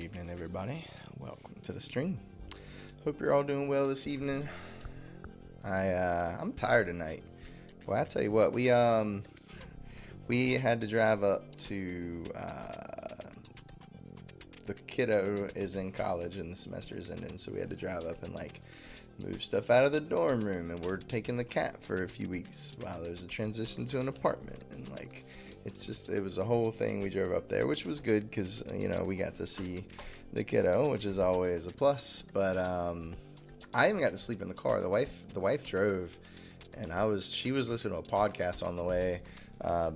evening, everybody. Welcome to the stream. Hope you're all doing well this evening. I'm tired tonight. Well, I tell you what, we had to drive up to the kiddo is in college and the semester is ending, so we had to drive up and move stuff out of the dorm room, and we're taking the cat for a few weeks while there's a transition to an apartment, and it was a whole thing. We drove up there, which was good because we got to see the kiddo, which is always a plus. But I even got to sleep in the car. The wife drove, and she was listening to a podcast on the way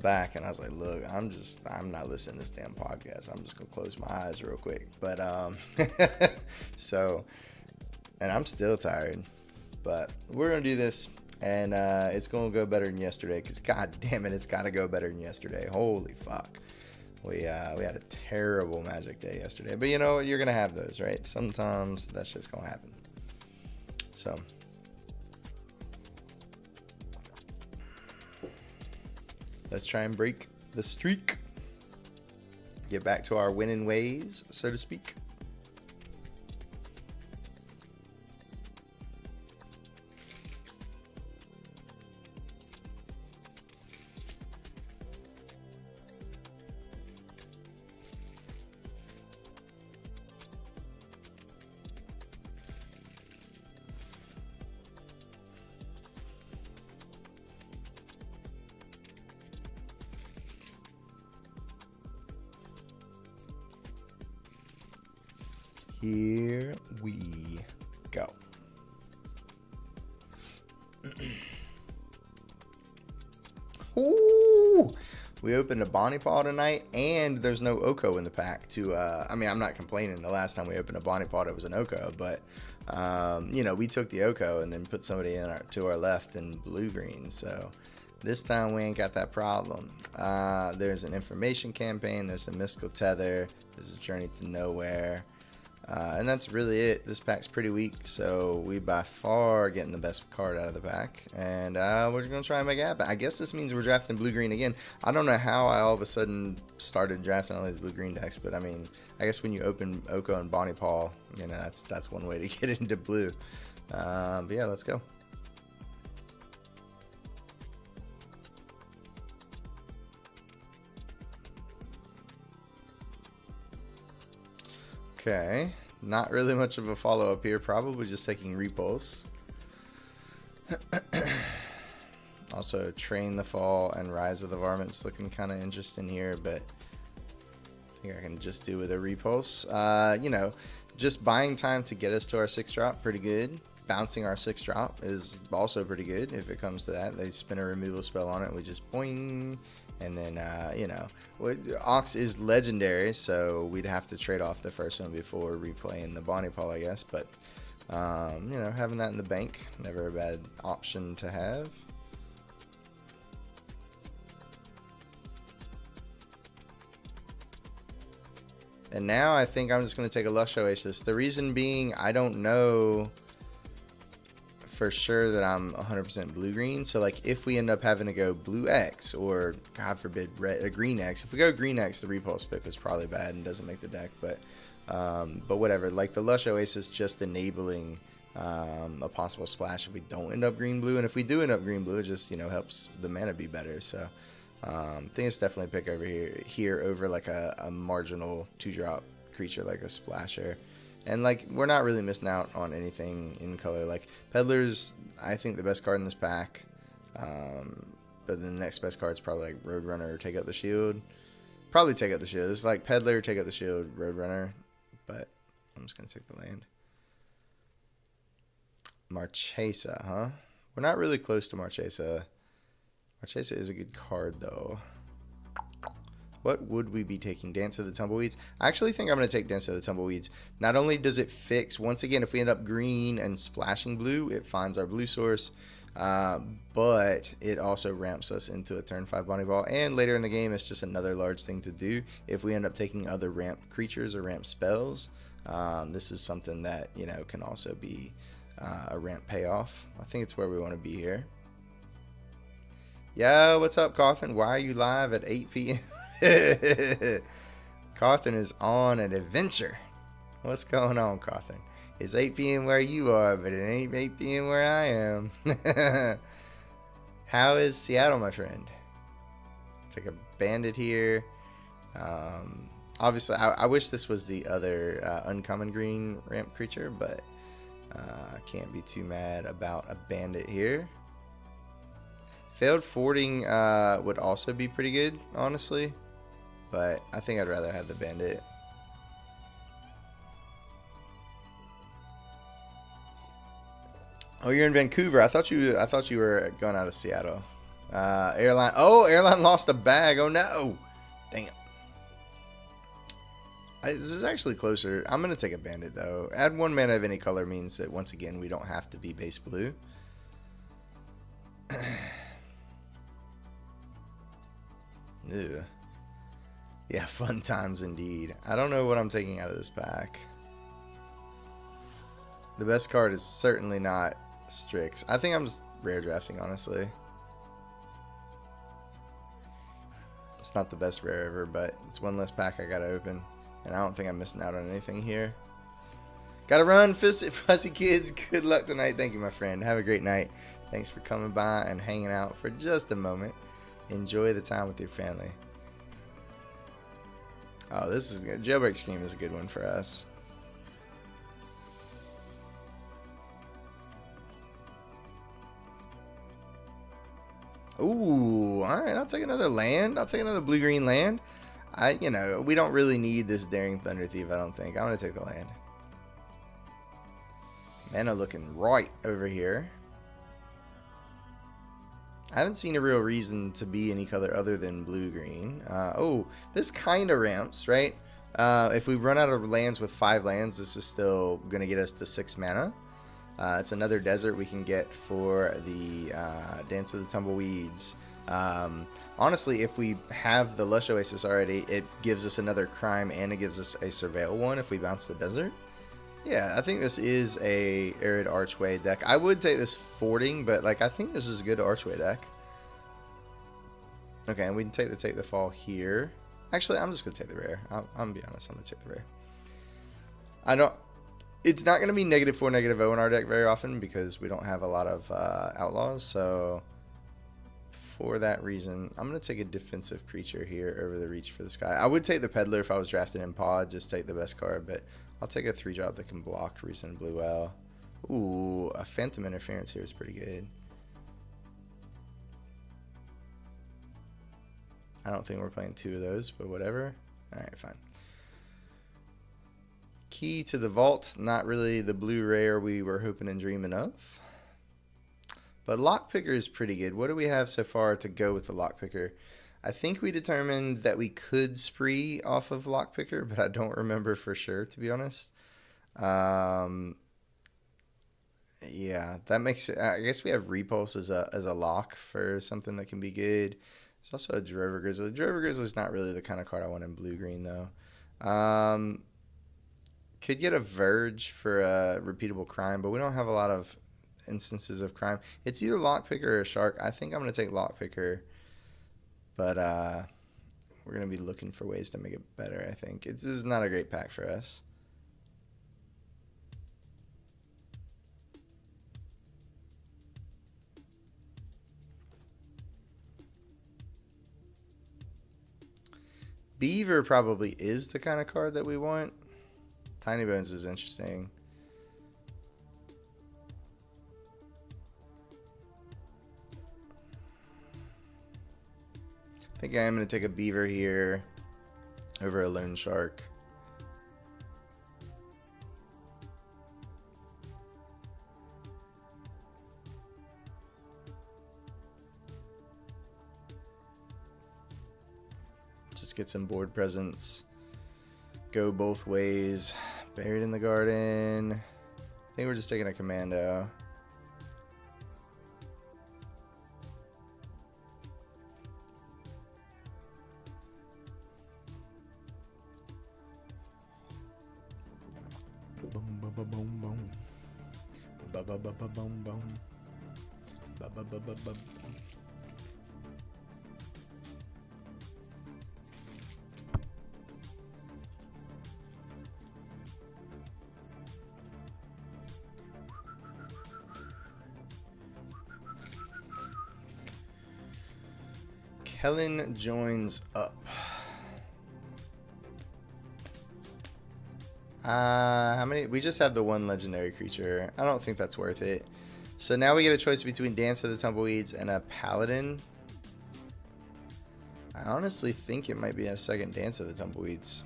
back, and I was like, look, I'm not listening to this damn podcast. I'm just gonna close my eyes real quick. But and I'm still tired, but we're gonna do this. And it's going to go better than yesterday because, god damn it, it's got to go better than yesterday. Holy fuck. We had a terrible Magic day yesterday. But you know, you're going to have those, right? Sometimes that's just going to happen. So, let's try and break the streak. Get back to our winning ways, so to speak. Here we go. Ooh, we opened a Bonnie Paw tonight, and there's no Oko in the pack to, I'm not complaining. The last time we opened a Bonnie Paw, it was an Oko, but, we took the Oko and then put somebody to our left in blue-green, so this time we ain't got that problem. There's an information campaign, there's a mystical tether, there's a journey to nowhere. And that's really it. This pack's pretty weak, so we by far getting the best card out of the pack. And we're just going to try and make it happen. I guess this means we're drafting blue-green again. I don't know how I all of a sudden started drafting all these blue-green decks, but I guess when you open Oko and Bonnie Paw, that's one way to get into blue. But yeah, let's go. Okay, not really much of a follow-up here. Probably just taking Repulse. Also, Train the Fall and Rise of the Varmints looking kind of interesting here, but I think I can just do with a Repulse. Just buying time to get us to our 6-drop, pretty good. Bouncing our 6-drop is also pretty good if it comes to that. They spin a removal spell on it, we just boing. And then, Ox is legendary, so we'd have to trade off the first one before replaying the Bonnie Paw, I guess. But, having that in the bank, never a bad option to have. And now I think I'm just going to take a Lush Oasis. The reason being, I don't know for sure that I'm 100% blue-green. So if we end up having to go blue X or God forbid green X, if we go green X, the Repulse pick was probably bad and doesn't make the deck. But whatever. The Lush Oasis just enabling a possible splash if we don't end up green-blue, and if we do end up green-blue, it just helps the mana be better. So I think it's definitely a pick over here over a marginal 2-drop creature like a Splasher. And we're not really missing out on anything in color. Peddler's, I think, the best card in this pack. But the next best card is probably Roadrunner or Take Out the Shield. Probably Take Out the Shield. It's Peddler, Take Out the Shield, Roadrunner. But I'm just gonna take the land. Marchesa, huh? We're not really close to Marchesa. Marchesa is a good card though. What would we be taking? Dance of the Tumbleweeds? I actually think I'm going to take Dance of the Tumbleweeds. Not only does it fix, once again, if we end up green and splashing blue, it finds our blue source, but it also ramps us into a turn 5 Bonnie Ball, and later in the game, it's just another large thing to do. If we end up taking other ramp creatures or ramp spells, this is something that, can also be a ramp payoff. I think it's where we want to be here. Yo, what's up, Coffin? Why are you live at 8 p.m.? Cawthon is on an adventure. What's going on, Cawthorn? It's 8 p.m. where you are, but it ain't 8 p.m. where I am. How is Seattle, my friend? It's like a bandit here. Obviously, I wish this was the other uncommon green ramp creature, but I can't be too mad about a bandit here. Failed fording would also be pretty good, honestly, but I think I'd rather have the bandit. Oh, you're in Vancouver. I thought you were going out of Seattle. Airline. Oh, airline lost a bag. Oh no. Damn. This is actually closer. I'm gonna take a bandit though. Add 1 mana of any color means that once again we don't have to be base blue. Ew. Yeah, fun times indeed. I don't know what I'm taking out of this pack. The best card is certainly not Strix. I think I'm just rare drafting, honestly. It's not the best rare ever, but it's one less pack I gotta open. And I don't think I'm missing out on anything here. Gotta run, Fuzzy Kids. Good luck tonight. Thank you, my friend. Have a great night. Thanks for coming by and hanging out for just a moment. Enjoy the time with your family. Oh, this is good. Jailbreak Scream is a good one for us. Ooh, alright, I'll take another land. I'll take another blue-green land. You know, we don't really need this Daring Thunder Thief, I don't think. I'm going to take the land. Mana looking right over here. I haven't seen a real reason to be any color other than blue-green. Oh, this kind of ramps, right? If we run out of lands with 5 lands, this is still going to get us to 6 mana. It's another desert we can get for the Dance of the Tumbleweeds. Honestly, if we have the Lush Oasis already, it gives us another crime and it gives us a Surveil one if we bounce the desert. Yeah, I think this is a Arid Archway deck. I would take this fording, but like I think this is a good Archway deck. Okay, and we can take the fall here. Actually, I'm just gonna take the rare. I'm gonna be honest, I'm gonna take the rare. I don't. It's not gonna be -4, -0 in our deck very often because we don't have a lot of outlaws. So for that reason, I'm gonna take a defensive creature here over the Reach for the Sky. I would take the Peddler if I was drafting in Pod, just take the best card, but I'll take a 3-drop that can block Reason Blue Well. Ooh, a Phantom Interference here is pretty good. I don't think we're playing 2 of those, but whatever. Alright, fine. Key to the Vault, not really the blue rare we were hoping and dreaming of. But Lockpicker is pretty good. What do we have so far to go with the Lockpicker? I think we determined that we could spree off of Lockpicker, but I don't remember for sure, to be honest. Yeah, that makes it. I guess we have Repulse as a lock for something that can be good. There's also a Drover Grizzly. Drover Grizzly is not really the kind of card I want in blue-green, though. Could get a Verge for a repeatable crime, but we don't have a lot of instances of crime. It's either Lockpicker or a Shark. I think I'm going to take Lockpicker. But we're going to be looking for ways to make it better, I think. This is not a great pack for us. Beaver probably is the kind of card that we want. Tiny Bones is interesting. I think I am going to take a Beaver here over a Loan Shark. Just get some board presence. Go both ways. Buried in the Garden. I think we're just taking a Commando. Boom, boom, boom, boom, boom. Ba ba ba ba boom, boom. Ba ba ba ba ba. Helen joins up. How many? We just have the one legendary creature. I don't think that's worth it. So now we get a choice between Dance of the Tumbleweeds and a Paladin. I honestly think it might be a second Dance of the Tumbleweeds.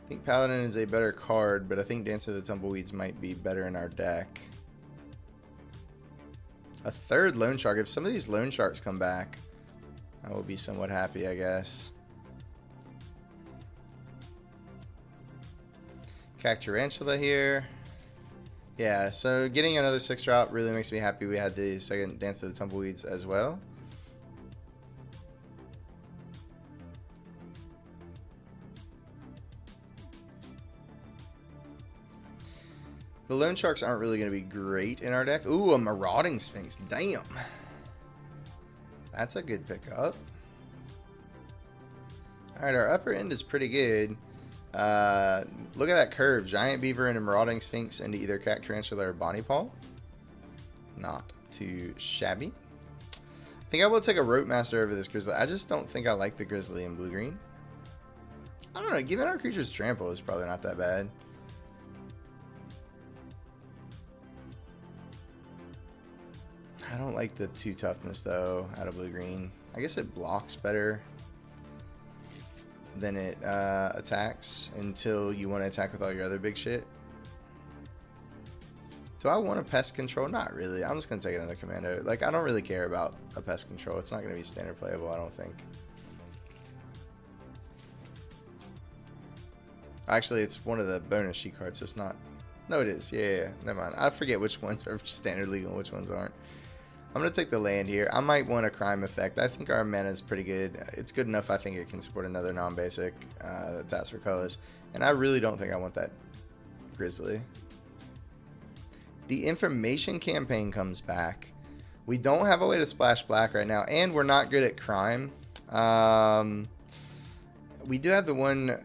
I think Paladin is a better card, but I think Dance of the Tumbleweeds might be better in our deck. A third Loan Shark. If some of these Loan Sharks come back, I will be somewhat happy, I guess. Cacturantula here. Yeah, so getting another 6-drop really makes me happy. We had the second Dance of the Tumbleweeds as well. The Loan Sharks aren't really going to be great in our deck. Ooh, a Marauding Sphinx. Damn. That's a good pickup. Alright, our upper end is pretty good. Look at that curve. Giant Beaver and a Marauding Sphinx into either Cacturantula or Bonnie Paw. Not too shabby. I think I will take a Rope Master over this Grizzly. I just don't think I like the Grizzly in blue-green. I don't know. Giving our creatures Trample is probably not that bad. I don't like the 2 toughness though out of blue-green. I guess it blocks better than it attacks until you want to attack with all your other big shit. Do I want a pest control? Not really. I'm just going to take another commando. Like, I don't really care about a pest control. It's not going to be standard playable, I don't think. Actually, it's one of the bonus sheet cards, so it's not. No, it is. Yeah. Never mind. I forget which ones are standard legal and which ones aren't. I'm going to take the land here. I might want a crime effect. I think our mana is pretty good. It's good enough. I think it can support another non-basic that taps for colors. And I really don't think I want that Grizzly. The information campaign comes back. We don't have a way to splash black right now. And we're not good at crime. We do have the one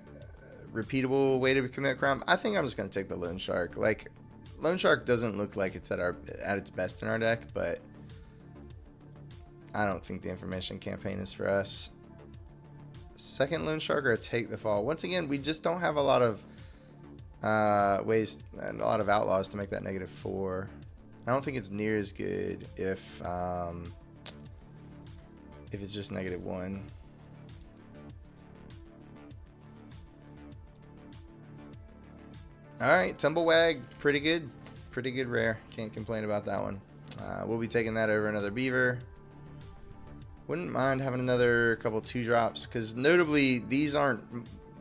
repeatable way to commit crime. I think I'm just going to take the Loan Shark. Like, Loan Shark doesn't look like it's at its best in our deck, but I don't think the information campaign is for us. Second Loan Shark or take the fall. Once again, we just don't have a lot of ways and a lot of outlaws to make that -4. I don't think it's near as good if it's just -1. Alright, Tumblewag, pretty good. Pretty good rare. Can't complain about that one. We'll be taking that over another Beaver. Wouldn't mind having another couple 2-drops, because notably these aren't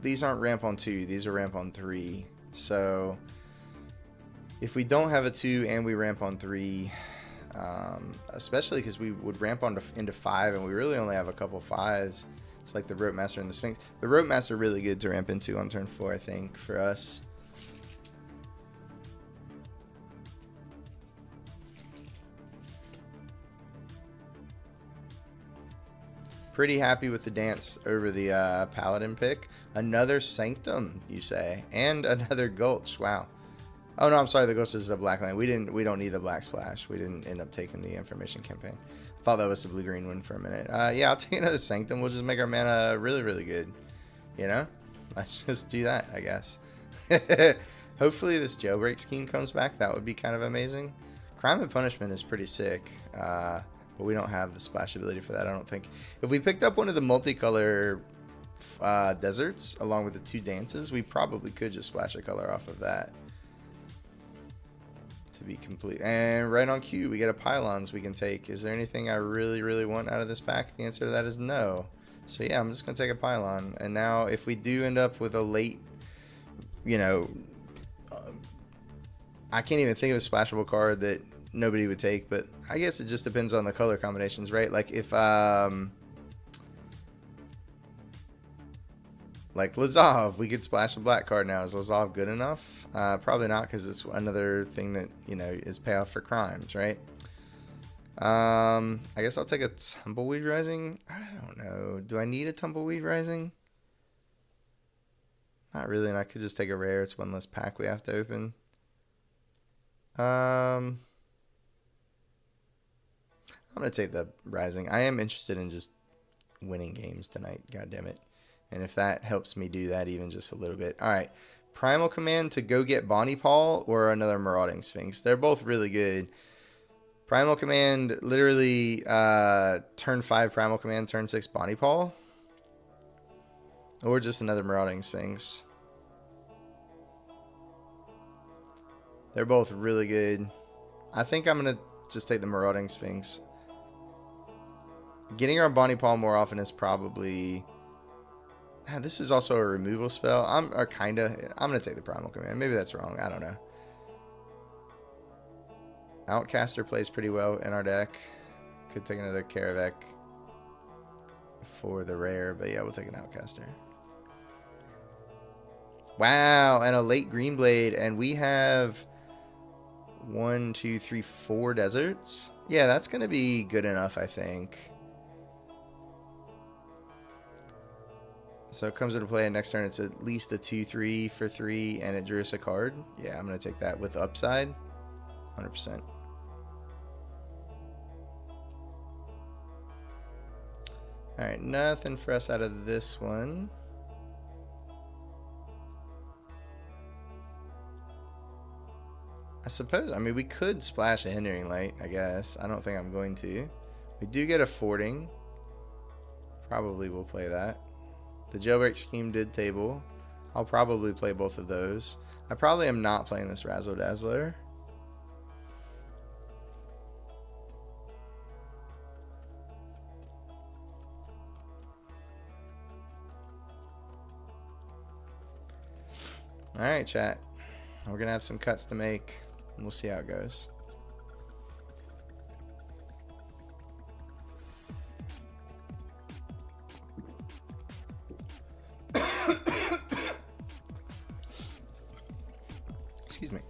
ramp on 2, these are ramp on 3. So if we don't have a 2 and we ramp on 3, especially because we would ramp on into 5 and we really only have a couple 5s. It's like the Rope Master and the Sphinx. The Rope Master really good to ramp into on turn 4, I think, for us. Pretty happy with the dance over the Paladin pick. Another Sanctum, you say, and another Gulch. Wow. Oh no, I'm sorry. The Gulch is a black land. We don't need the black splash. We didn't end up taking the information campaign. I thought that was the blue-green one for a minute. Yeah, I'll take another Sanctum. We'll just make our mana really, really good. You know, let's just do that, I guess. Hopefully this jailbreak scheme comes back. That would be kind of amazing. Crime and Punishment is pretty sick. But we don't have the splash ability for that, I don't think. If we picked up one of the multicolor deserts along with the 2 dances, we probably could just splash a color off of that. To be complete. And right on cue, we get a Pylons we can take. Is there anything I really, really want out of this pack? The answer to that is no. So yeah, I'm just going to take a Pylon. And now if we do end up with a late, you know, I can't even think of a splashable card that nobody would take, but I guess it just depends on the color combinations, right? Like if like Lazov, we could splash a black card now. Is Lazov good enough? Probably not, because it's another thing that, you know, is payoff for crimes, right? I guess I'll take a Tumbleweed Rising. I don't know. Do I need a Tumbleweed Rising? Not really, and I could just take a rare. It's one less pack we have to open. I'm going to take the Rising. I am interested in just winning games tonight. God damn it. And if that helps me do that even just a little bit. All right. Primal Command to go get Bonnie Paul or another Marauding Sphinx. They're both really good. Primal Command, literally turn 5 Primal Command, turn 6 Bonnie Paul. Or just another Marauding Sphinx. They're both really good. I think I'm going to just take the Marauding Sphinx. Getting our Bonnie Paul more often is probably... This is also a removal spell. I'm going to take the Primal Command. Maybe that's wrong. I don't know. Outcaster plays pretty well in our deck. Could take another Karavek for the rare, but yeah, we'll take an Outcaster. Wow, and a late Green Blade, and we have 1, 2, 3, 4 deserts. Yeah, that's going to be good enough, I think. So it comes into play next turn. It's at least a 2/3 for 3, and it drew us a card. Yeah, I'm going to take that with upside. 100%. Alright, nothing for us out of this one. I suppose, I mean, we could splash a Hindering Light, I guess. I don't think I'm going to. We do get a Fording. Probably will play that. The Jailbreak Scheme did table. I'll probably play both of those. I probably am not playing this Razzle Dazzler. Alright, chat. We're going to have some cuts to make. We'll see how it goes. Excuse me.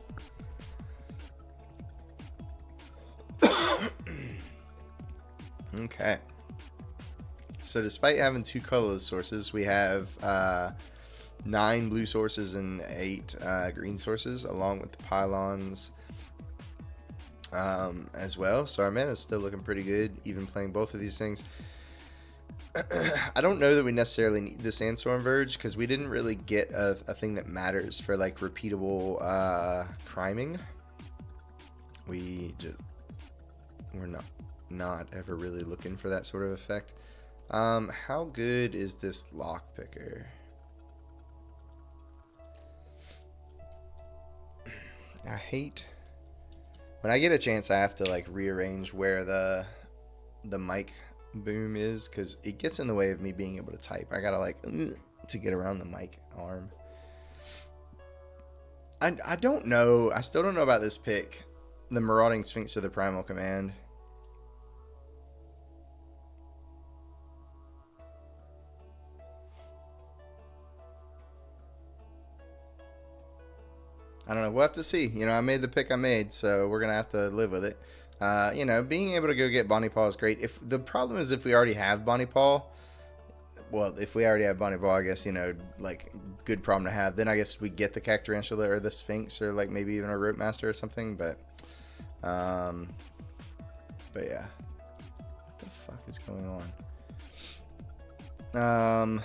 Okay. So despite having 2 colorless sources, we have 9 blue sources and 8 green sources, along with the pylons as well. So our mana is still looking pretty good, even playing both of these things. I don't know that we necessarily need the Sandstorm Verge, because we didn't really get a thing that matters for like repeatable criming. We're not ever really looking for that sort of effect. How good is this Lockpicker? I hate when I get a chance. I have to like rearrange where the mic boom is, because it gets in the way of me being able to type. I gotta like to get around the mic arm. I don't know. I still don't know about this pick, the Marauding Sphinx or the Primal Command. I don't know. We'll have to see. You know, I made the pick I made, so we're going to have to live with it. You know, being able to go get Bonnie Paul is great. If the problem is if we already have Bonnie Paul, well, if we already have Bonnie Paul, I guess, you know, like, good problem to have. Then I guess we get the Cactarantula or the Sphinx or, like, maybe even a Rope Master or something. But yeah. What the fuck is going on?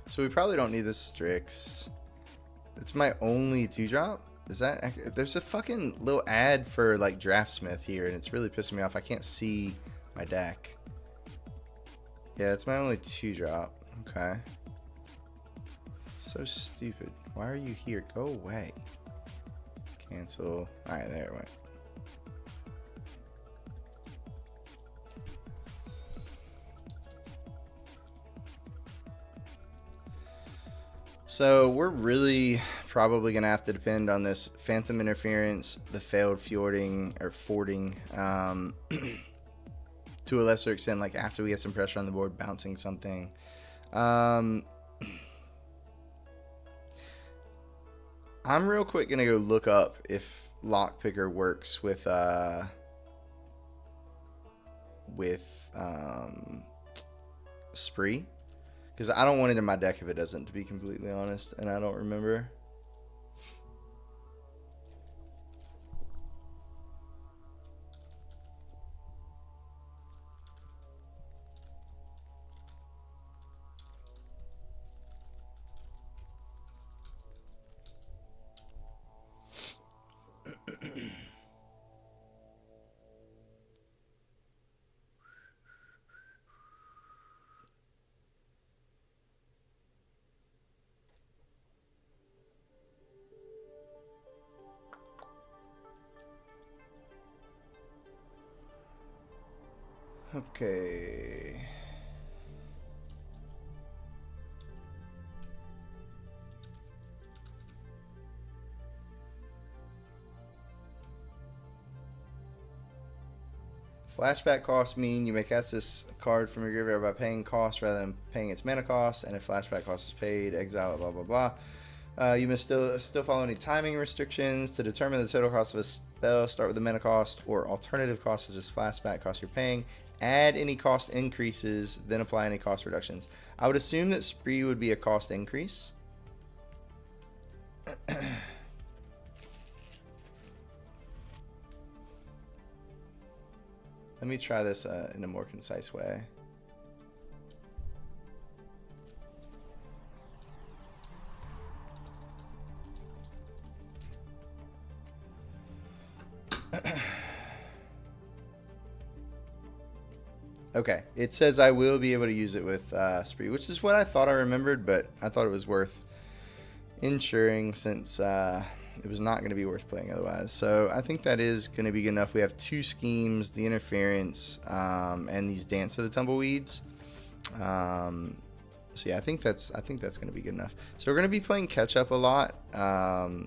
So we probably don't need this Strix. It's my only 2-drop. Is that... There's a fucking little ad for, like, Draftsmith here, and it's really pissing me off. I can't see my deck. Yeah, it's my only 2-drop. Okay. It's so stupid. Why are you here? Go away. Cancel. Alright, there it went. So we're really probably going to have to depend on this Phantom Interference, the failed fording, to a lesser extent, like after we get some pressure on the board, bouncing something. I'm real quick going to go look up if Lockpicker works with Spree. Because I don't want it in my deck if it doesn't, to be completely honest. And I don't remember. Okay. Flashback costs mean you may cast this card from your graveyard by paying cost rather than paying its mana cost, and if flashback cost is paid, exile it, blah blah blah. You must still follow any timing restrictions to determine the total cost of a spell. Start with the mana cost or alternative costs such as flashback cost you're paying. Add any cost increases, then apply any cost reductions. I would assume that Spree would be a cost increase. Let me try this in a more concise way. Okay, it says I will be able to use it with Spree, which is what I thought I remembered, but I thought it was worth ensuring since it was not going to be worth playing otherwise. So I think that is going to be good enough. We have 2 schemes, the interference, and these Dance of the Tumbleweeds. So yeah, I think that's going to be good enough. So we're going to be playing catch up a lot.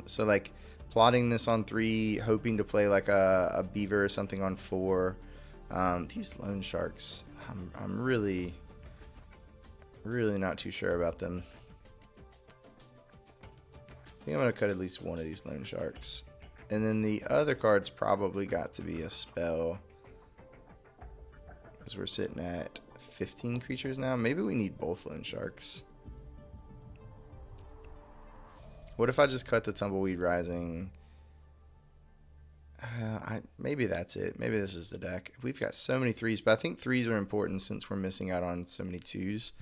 So like plotting this on 3, hoping to play like a beaver or something on 4. These loan sharks, I'm really not too sure about them. I think I'm going to cut at least one of these loan sharks. And then the other card's probably got to be a spell. Because we're sitting at 15 creatures now. Maybe we need both loan sharks. What if I just cut the Tumbleweed Rising? Maybe that's it. Maybe this is the deck. We've got so many 3s, but I think 3s are important since we're missing out on so many 2s.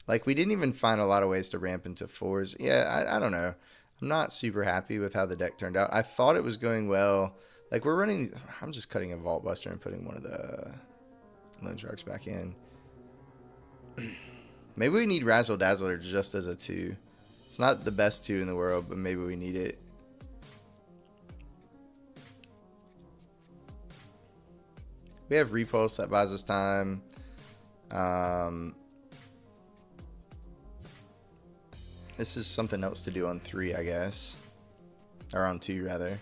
Like, we didn't even find a lot of ways to ramp into 4s. Yeah, I don't know. I'm not super happy with how the deck turned out. I thought it was going well. Like, we're running... I'm just cutting a Vault Buster and putting one of the Loan Sharks back in. Maybe we need Razzle Dazzler just as a 2. It's not the best 2 in the world, but maybe we need it. We have Repulse that buys us time. This is something else to do on 3, I guess. Or on 2, rather.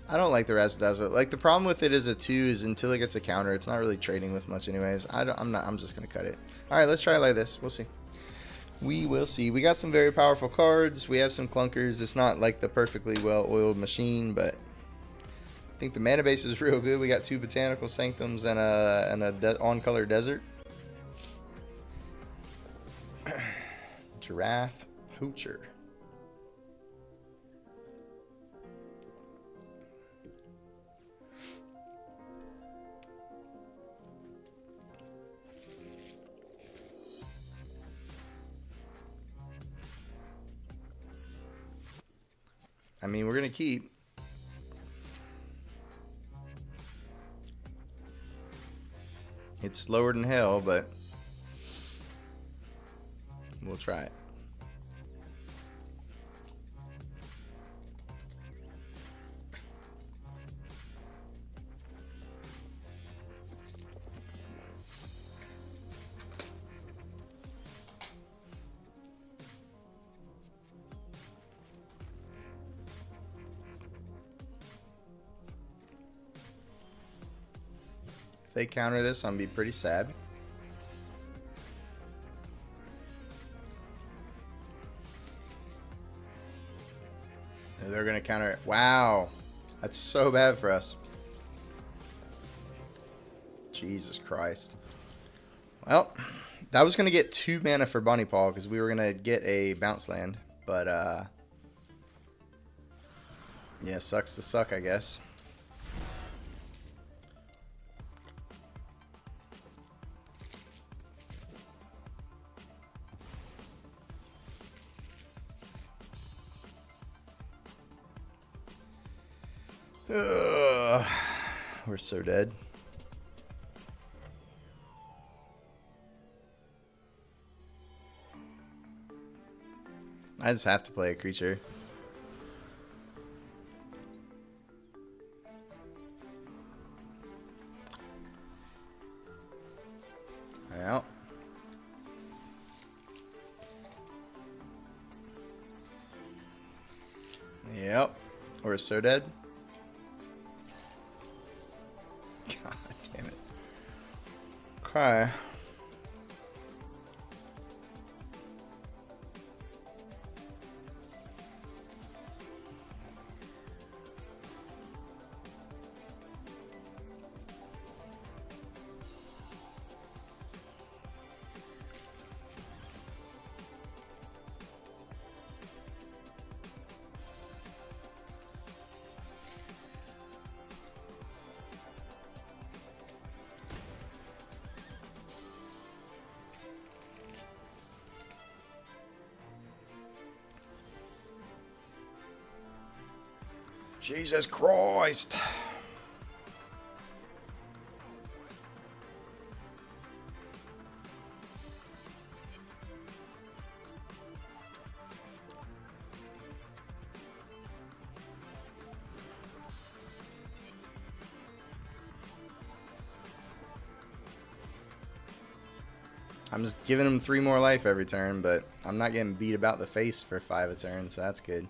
I don't like the Razzle Dazzle. Like, the problem with it as a 2 is until it gets a counter, it's not really trading with much anyways. I'm just going to cut it. Alright, let's try it like this. We'll see. We will see. We got some very powerful cards. We have some clunkers. It's not like the perfectly well-oiled machine, but I think the mana base is real good. We got 2 Botanical Sanctums and a on-color desert. Giraffe Poacher. I mean, we're going to keep. It's slower than hell, but we'll try it. If they counter this, I'm going to be pretty sad. They're going to counter it. Wow. That's so bad for us. Jesus Christ. Well, that was going to get 2 mana for Bonnie Paw because we were going to get a bounce land. But, yeah, sucks to suck, I guess. We're so dead. I just have to play a creature. Out. Yep. We're so dead. God damn it. Okay. Jesus Christ. I'm just giving him 3 more life every turn, but I'm not getting beat about the face for 5 a turn, so that's good.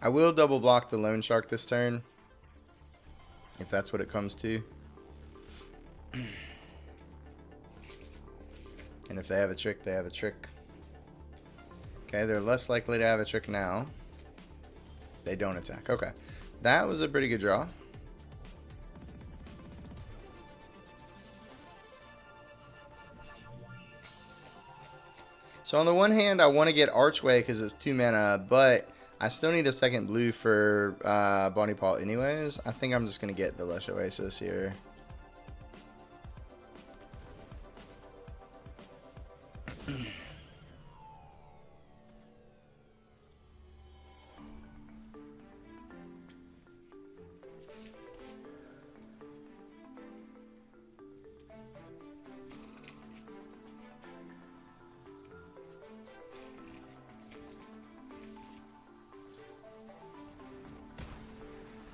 I will double block the Loan Shark this turn, if that's what it comes to. And if they have a trick, they have a trick. Okay, they're less likely to have a trick now. They don't attack. Okay, that was a pretty good draw. So on the one hand, I want to get Archway because it's 2 mana, but I still need a second blue for Bonnie Paul anyways. I think I'm just going to get the Lush Oasis here.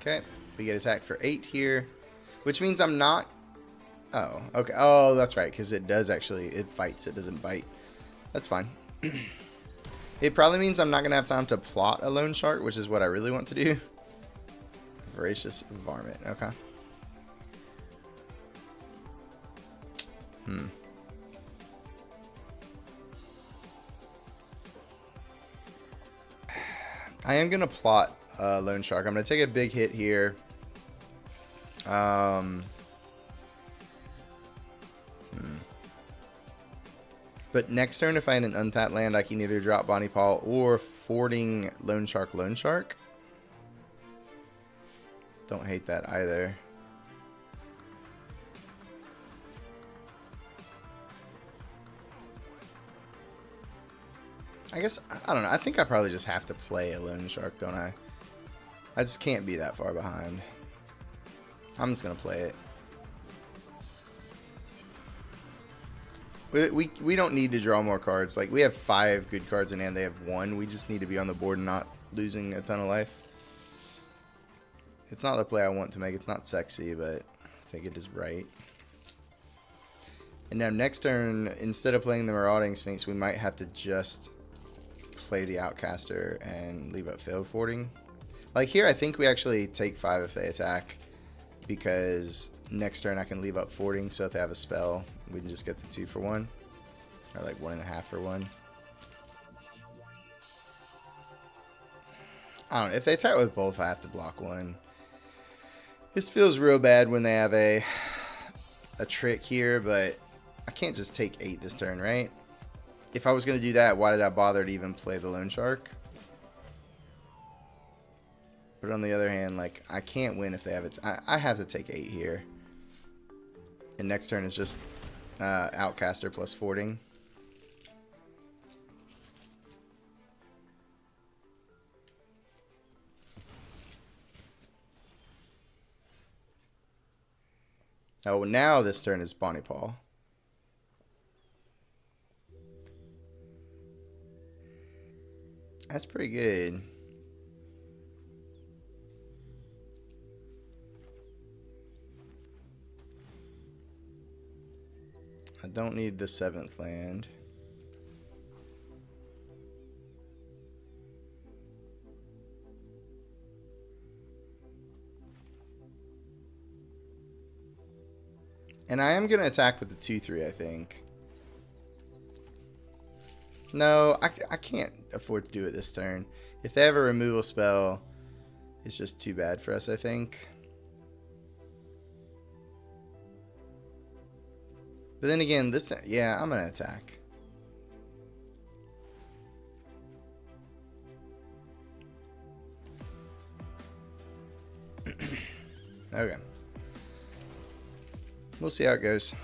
Okay, we get attacked for 8 here, which means I'm not... Oh, okay. Oh, that's right, because it does actually... It fights, it doesn't bite. That's fine. It probably means I'm not going to have time to plot a Loan Shark, which is what I really want to do. Voracious Varmint, okay. I am going to plot Loan Shark. I'm going to take a big hit here. But next turn, if I had an untapped land, I can either drop Bonnie Paul or Fording Loan Shark, Loan Shark. Don't hate that either. I guess, I don't know. I think I probably just have to play a Loan Shark, don't I? I just can't be that far behind. I'm just going to play it. We don't need to draw more cards. Like, we have 5 good cards in hand. They have 1. We just need to be on the board and not losing a ton of life. It's not the play I want to make. It's not sexy, but I think it is right. And now next turn, instead of playing the Marauding Sphinx, we might have to just play the Outcaster and leave up Failed Fording. Like here, I think we actually take 5 if they attack, because next turn I can leave up Fording, so if they have a spell, we can just get the 2 for 1, or like 1.5 for 1. I don't know. If they attack with both, I have to block 1. This feels real bad when they have a trick here, but I can't just take 8 this turn, right? If I was going to do that, why did I bother to even play the Loan Shark? But on the other hand, like, I can't win if they have it. I have to take 8 here. And next turn is just Outcaster plus Fording. Oh, now this turn is Bonnie Paul. That's pretty good. I don't need the 7th land. And I am going to attack with the 2/3, I think. No, I can't afford to do it this turn. If they have a removal spell, it's just too bad for us, I think. But then again, this, yeah, I'm going to attack. Okay. We'll see how it goes.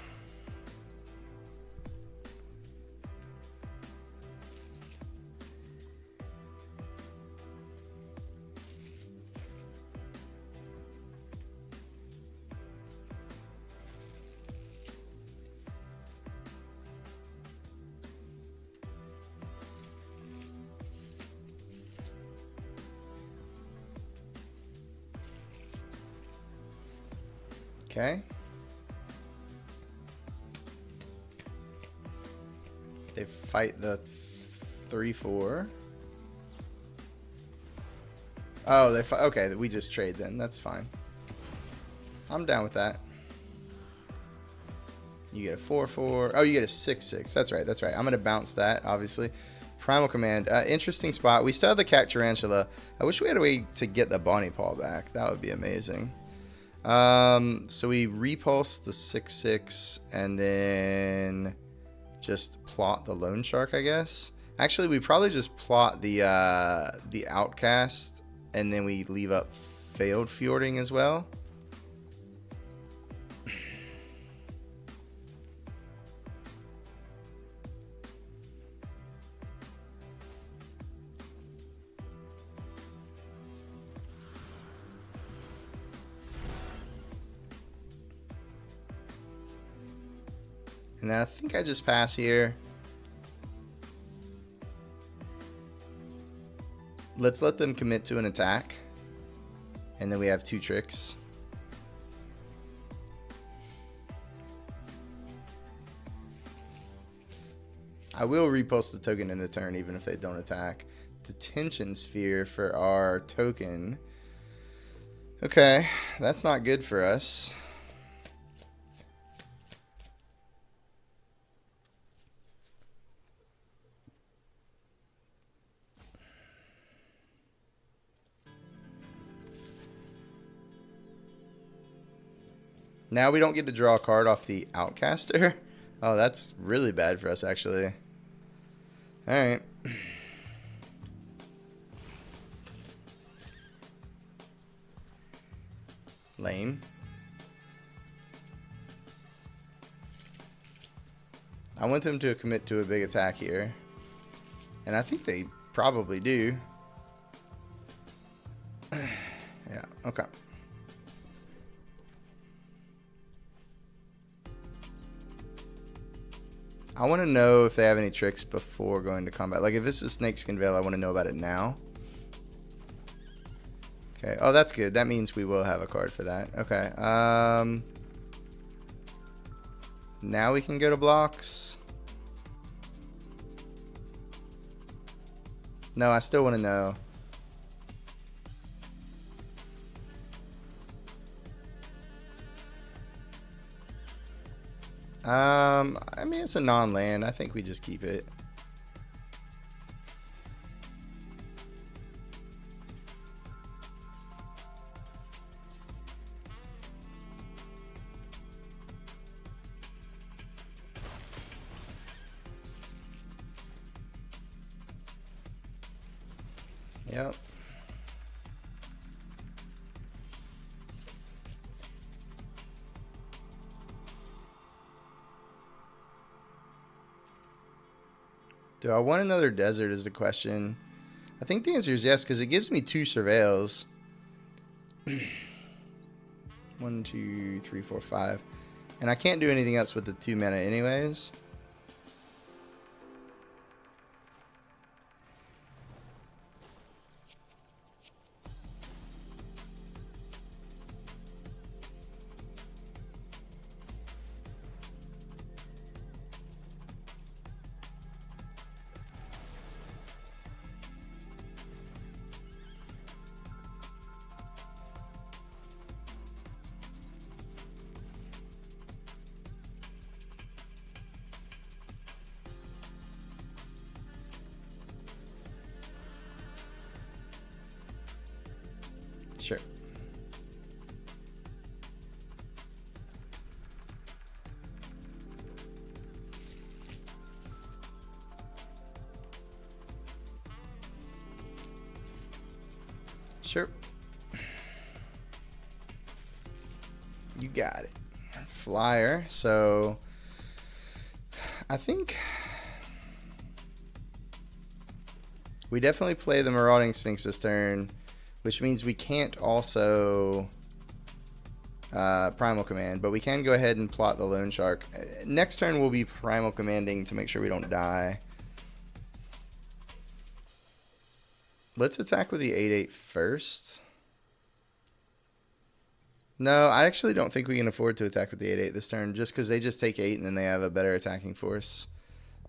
Okay. They fight the 3/4. Oh, they fight. Okay, we just trade then. That's fine. I'm down with that. You get a 4/4. Oh, you get a 6/6. That's right. That's right. I'm gonna bounce that, obviously. Primal Command. Interesting spot. We still have the Cat Tarantula. I wish we had a way to get the Bonnie Paw back. That would be amazing. So we repulse the 6/6 and then just plot the Loan Shark, I guess. Actually, we probably just plot the Outcast and then we leave up Failed Fjording as well. And then I think I just pass here. Let's let them commit to an attack. And then we have 2 tricks. I will repulse the token in the turn even if they don't attack. Detention Sphere for our token. Okay, that's not good for us. Now we don't get to draw a card off the Outcaster. Oh, that's really bad for us, actually. Alright. Lame. I want them to commit to a big attack here. And I think they probably do. Yeah, okay. I want to know if they have any tricks before going to combat. Like, if this is Snakeskin Veil, I want to know about it now. Okay. Oh, that's good. That means we will have a card for that. Okay. Now we can go to blocks. No, I still want to know. I mean, it's a non-land. I think we just keep it. Yep. Do I want another desert is the question. I think the answer is yes, because it gives me 2 surveils. 1, 2, 3, 4, 5. And I can't do anything else with the 2 mana anyways. Sure. Sure. You got it. Flyer. So I think we definitely play the Marauding Sphinx this turn, which means we can't also Primal Command, but we can go ahead and plot the Loan Shark. Next turn we'll be Primal Commanding to make sure we don't die. Let's attack with the 8/8 first. No, I actually don't think we can afford to attack with the 8/8 this turn, just because they just take 8 and then they have a better attacking force.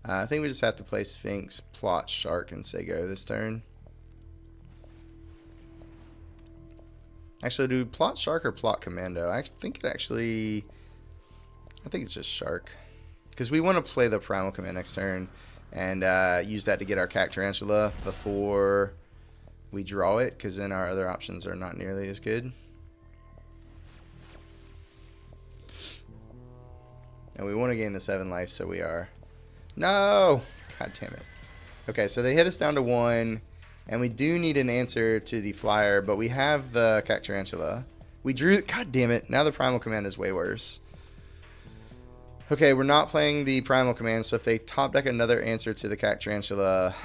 I think we just have to play Sphinx, plot Shark, and say go this turn. Actually, do we plot Shark or plot Commando? I think it actually... I think it's just Shark. Because we want to play the Primal Command next turn and use that to get our Cac Tarantula before we draw it, because then our other options are not nearly as good. And we want to gain the 7 life, so we are. No! God damn it. Okay, so they hit us down to 1, and we do need an answer to the flyer, but we have the Cac Tarantula. We drew... God damn it. Now the Primal Command is way worse. Okay, we're not playing the Primal Command, so if they top deck another answer to the Cac Tarantula,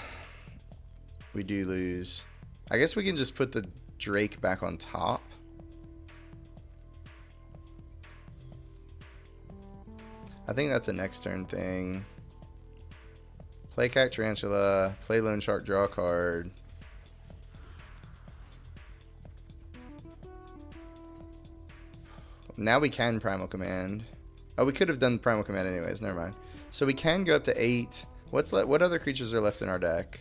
we do lose. I guess we can just put the Drake back on top. I think that's a next turn thing. Play Cac Tarantula, play Loan Shark, draw a card. Now we can Primal Command. Oh, we could have done Primal Command anyways, never mind. So we can go up to 8. What other creatures are left in our deck?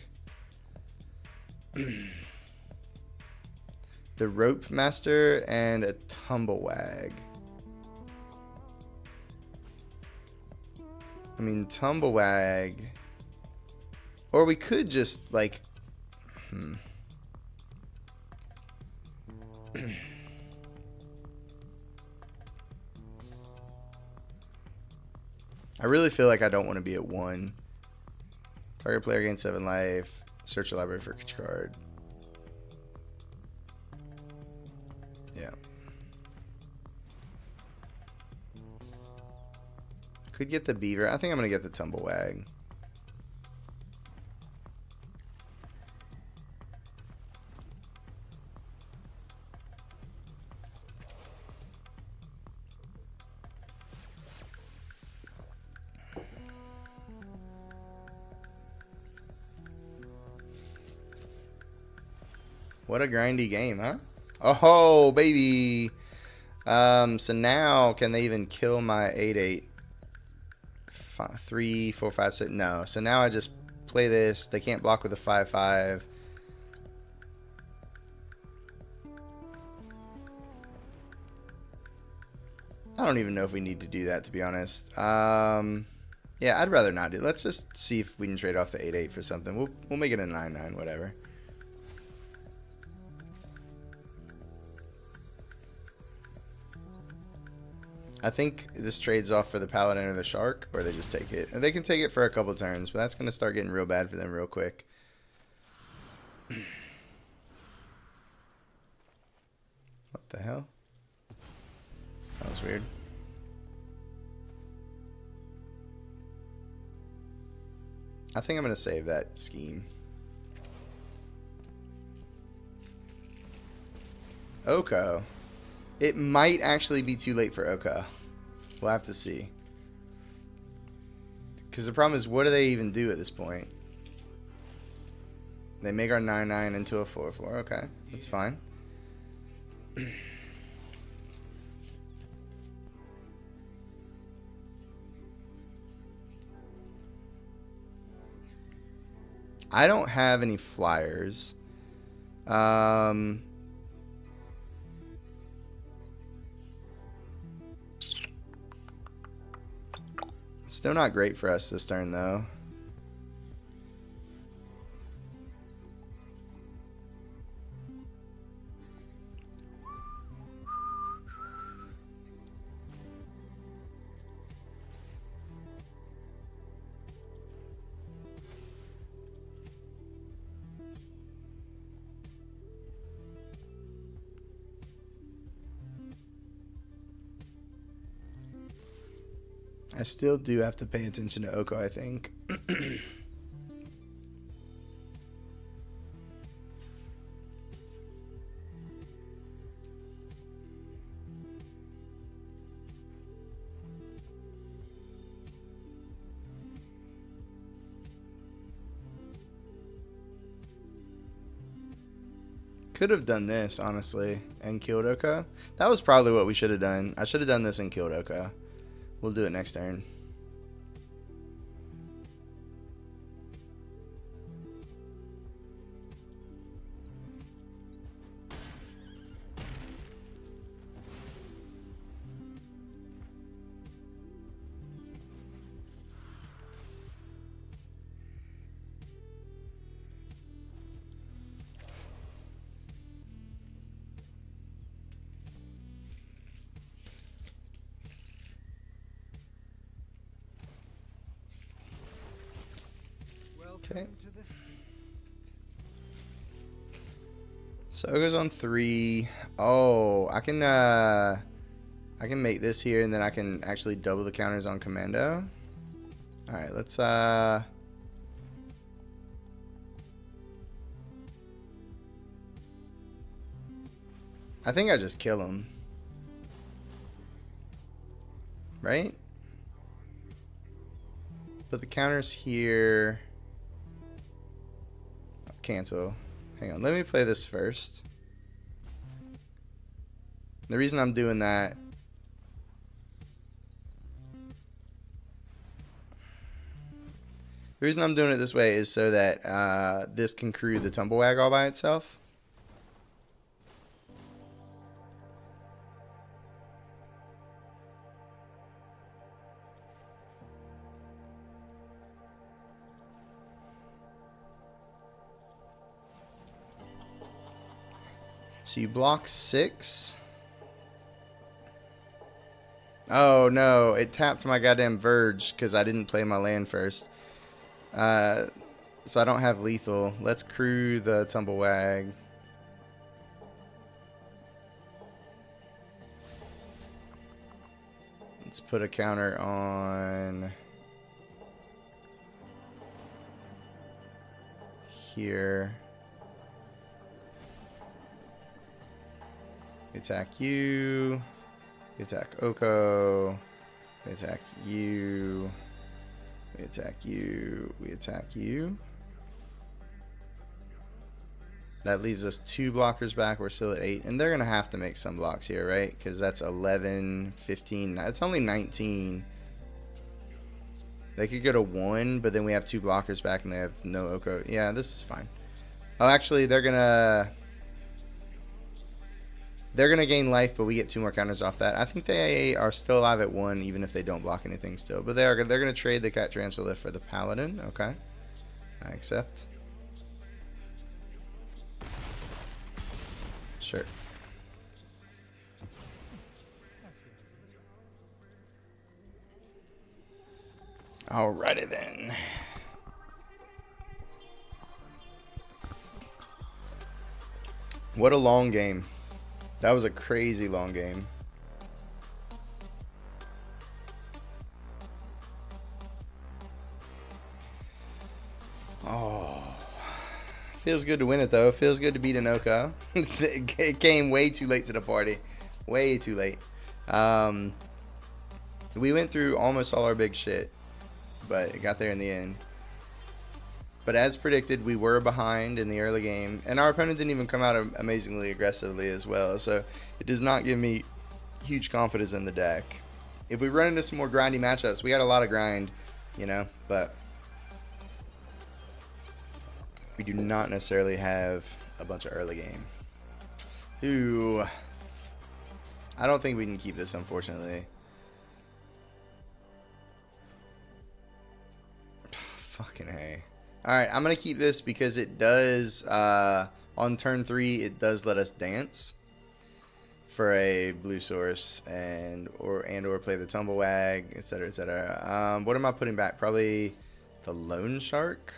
The Rope Master and a Tumblewag. I mean, Tumblewag. Or we could just, like... I really feel like I don't want to be at 1. Target player gains 7 life. Search the library for each card. Yeah. Could get the Beaver. I think I'm going to get the Tumblewag. What a grindy game, huh? Oh, baby. So now, can they even kill my 8/8? 3, 4, 5, 6. No. So now I just play this. They can't block with a 5/5. I don't even know if we need to do that, to be honest. Yeah, I'd rather not do. Let's just see if we can trade off the 8/8 for something. We'll make it a 9/9, whatever. I think this trades off for the Paladin or the Shark, or they just take it. And they can take it for a couple turns, but that's going to start getting real bad for them real quick. What the hell? That was weird. I think I'm going to save that scheme. Oko. It might actually be too late for Oka. We'll have to see. Because the problem is, what do they even do at this point? They make our 9/9 into a 4/4. Okay, that's fine. I don't have any flyers. Still not great for us this turn, though. I still do have to pay attention to Oko, I think. Could have done this, honestly, and killed Oko. That was probably what we should have done. I should have done this and killed Oko. We'll do it next turn. Okay. So it goes on 3. Oh, I can make this here, and then I can actually double the counters on commando. All right, let's I think I just kill him. Right? Put the counters here. Cancel. Hang on, let me play this first. The reason I'm doing that, it this way is so that this can crew the tumblewag all by itself. So you block 6. Oh no, it tapped my goddamn Verge because I didn't play my land first. So I don't have lethal. Let's crew the tumblewag. Let's put a counter on here. We attack you. We attack Oko. We attack you. We attack you. We attack you. That leaves us 2 blockers back. We're still at 8. And they're going to have to make some blocks here, right? Because that's 11, 15. It's only 19. They could go to 1, but then we have 2 blockers back and they have no Oko. Yeah, this is fine. Oh, actually, they're going to gain life, but we get 2 more counters off that. I think they are still alive at 1, even if they don't block anything still. But they're going to trade the Cat Transfer Lift for the Paladin. Okay. I accept. Sure. Alrighty then. What a long game. That was a crazy long game. Oh. Feels good to win it, though. Feels good to beat an Oko. It came way too late to the party. Way too late. We went through almost all our big shit, but it got there in the end. But as predicted, we were behind in the early game, and our opponent didn't even come out amazingly aggressively as well, so it does not give me huge confidence in the deck. If we run into some more grindy matchups, we got a lot of grind, you know, but we do not necessarily have a bunch of early game. Ooh. I don't think we can keep this, unfortunately. Fucking hey. Alright, I'm going to keep this because it does, on turn 3, it does let us dance for a blue source and or play the tumblewag, etc., etc. What am I putting back? Probably the Lone Shark.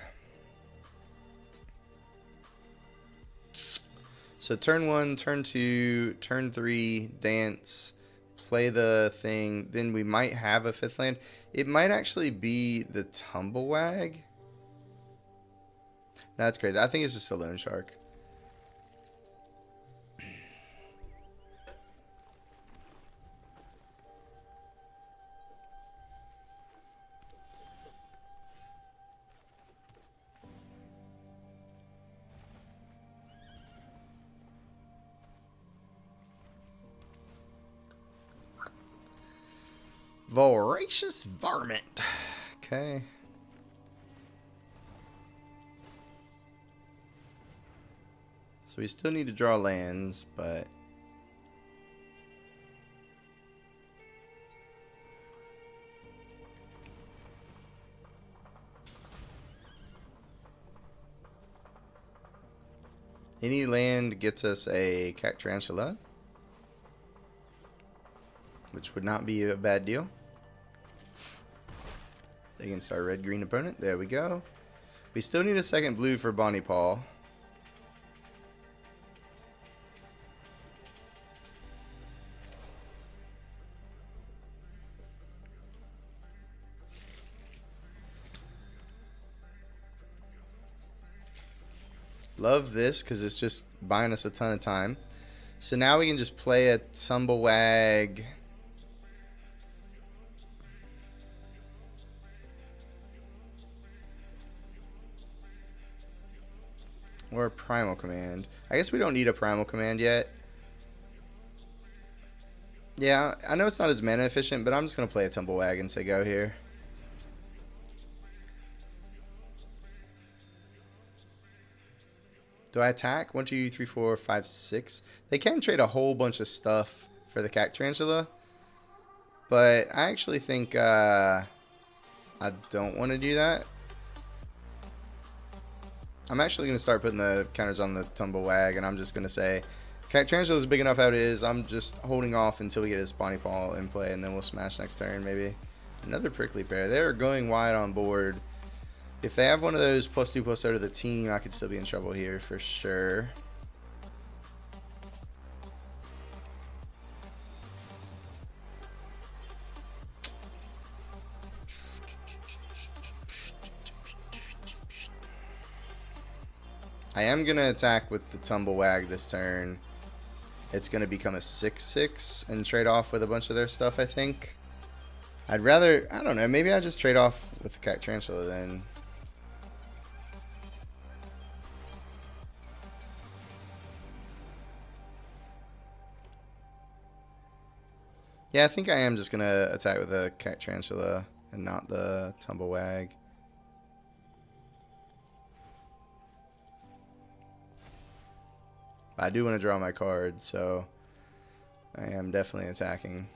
So turn 1, turn 2, turn 3, dance, play the thing, then we might have a 5th land. It might actually be the Tumblewag. That's crazy. I think it's just a loan shark. Voracious varmint. Okay. So we still need to draw lands, but any land gets us a cat tarantula, which would not be a bad deal against our red-green opponent. There we go. We still need a second blue for Bonnie Paw. Love this because it's just buying us a ton of time. So now we can just play a Tumblewag. Or a Primal Command. I guess we don't need a Primal Command yet. Yeah, I know it's not as mana efficient, but I'm just going to play a Tumblewag and say go here. Do I attack? 1, 2, 3, 4, 5, 6. They can trade a whole bunch of stuff for the cat tarantula. But I actually think I don't want to do that. I'm actually going to start putting the counters on the Tumblewag, and I'm just going to say, cat tarantula is big enough how it is. I'm just holding off until we get his Bonnie Paw in play, and then we'll smash next turn maybe. Another prickly pear. They're going wide on board. If they have one of those +2/+0 to the team, I could still be in trouble here for sure. I am going to attack with the Tumblewag this turn. It's going to become a 6/6 and trade off with a bunch of their stuff, I think. I'd rather, I don't know, maybe I just trade off with the cat tarantula then. Yeah, I think I am just going to attack with the cat tarantula and not the Tumblewag. I do want to draw my card, so I am definitely attacking.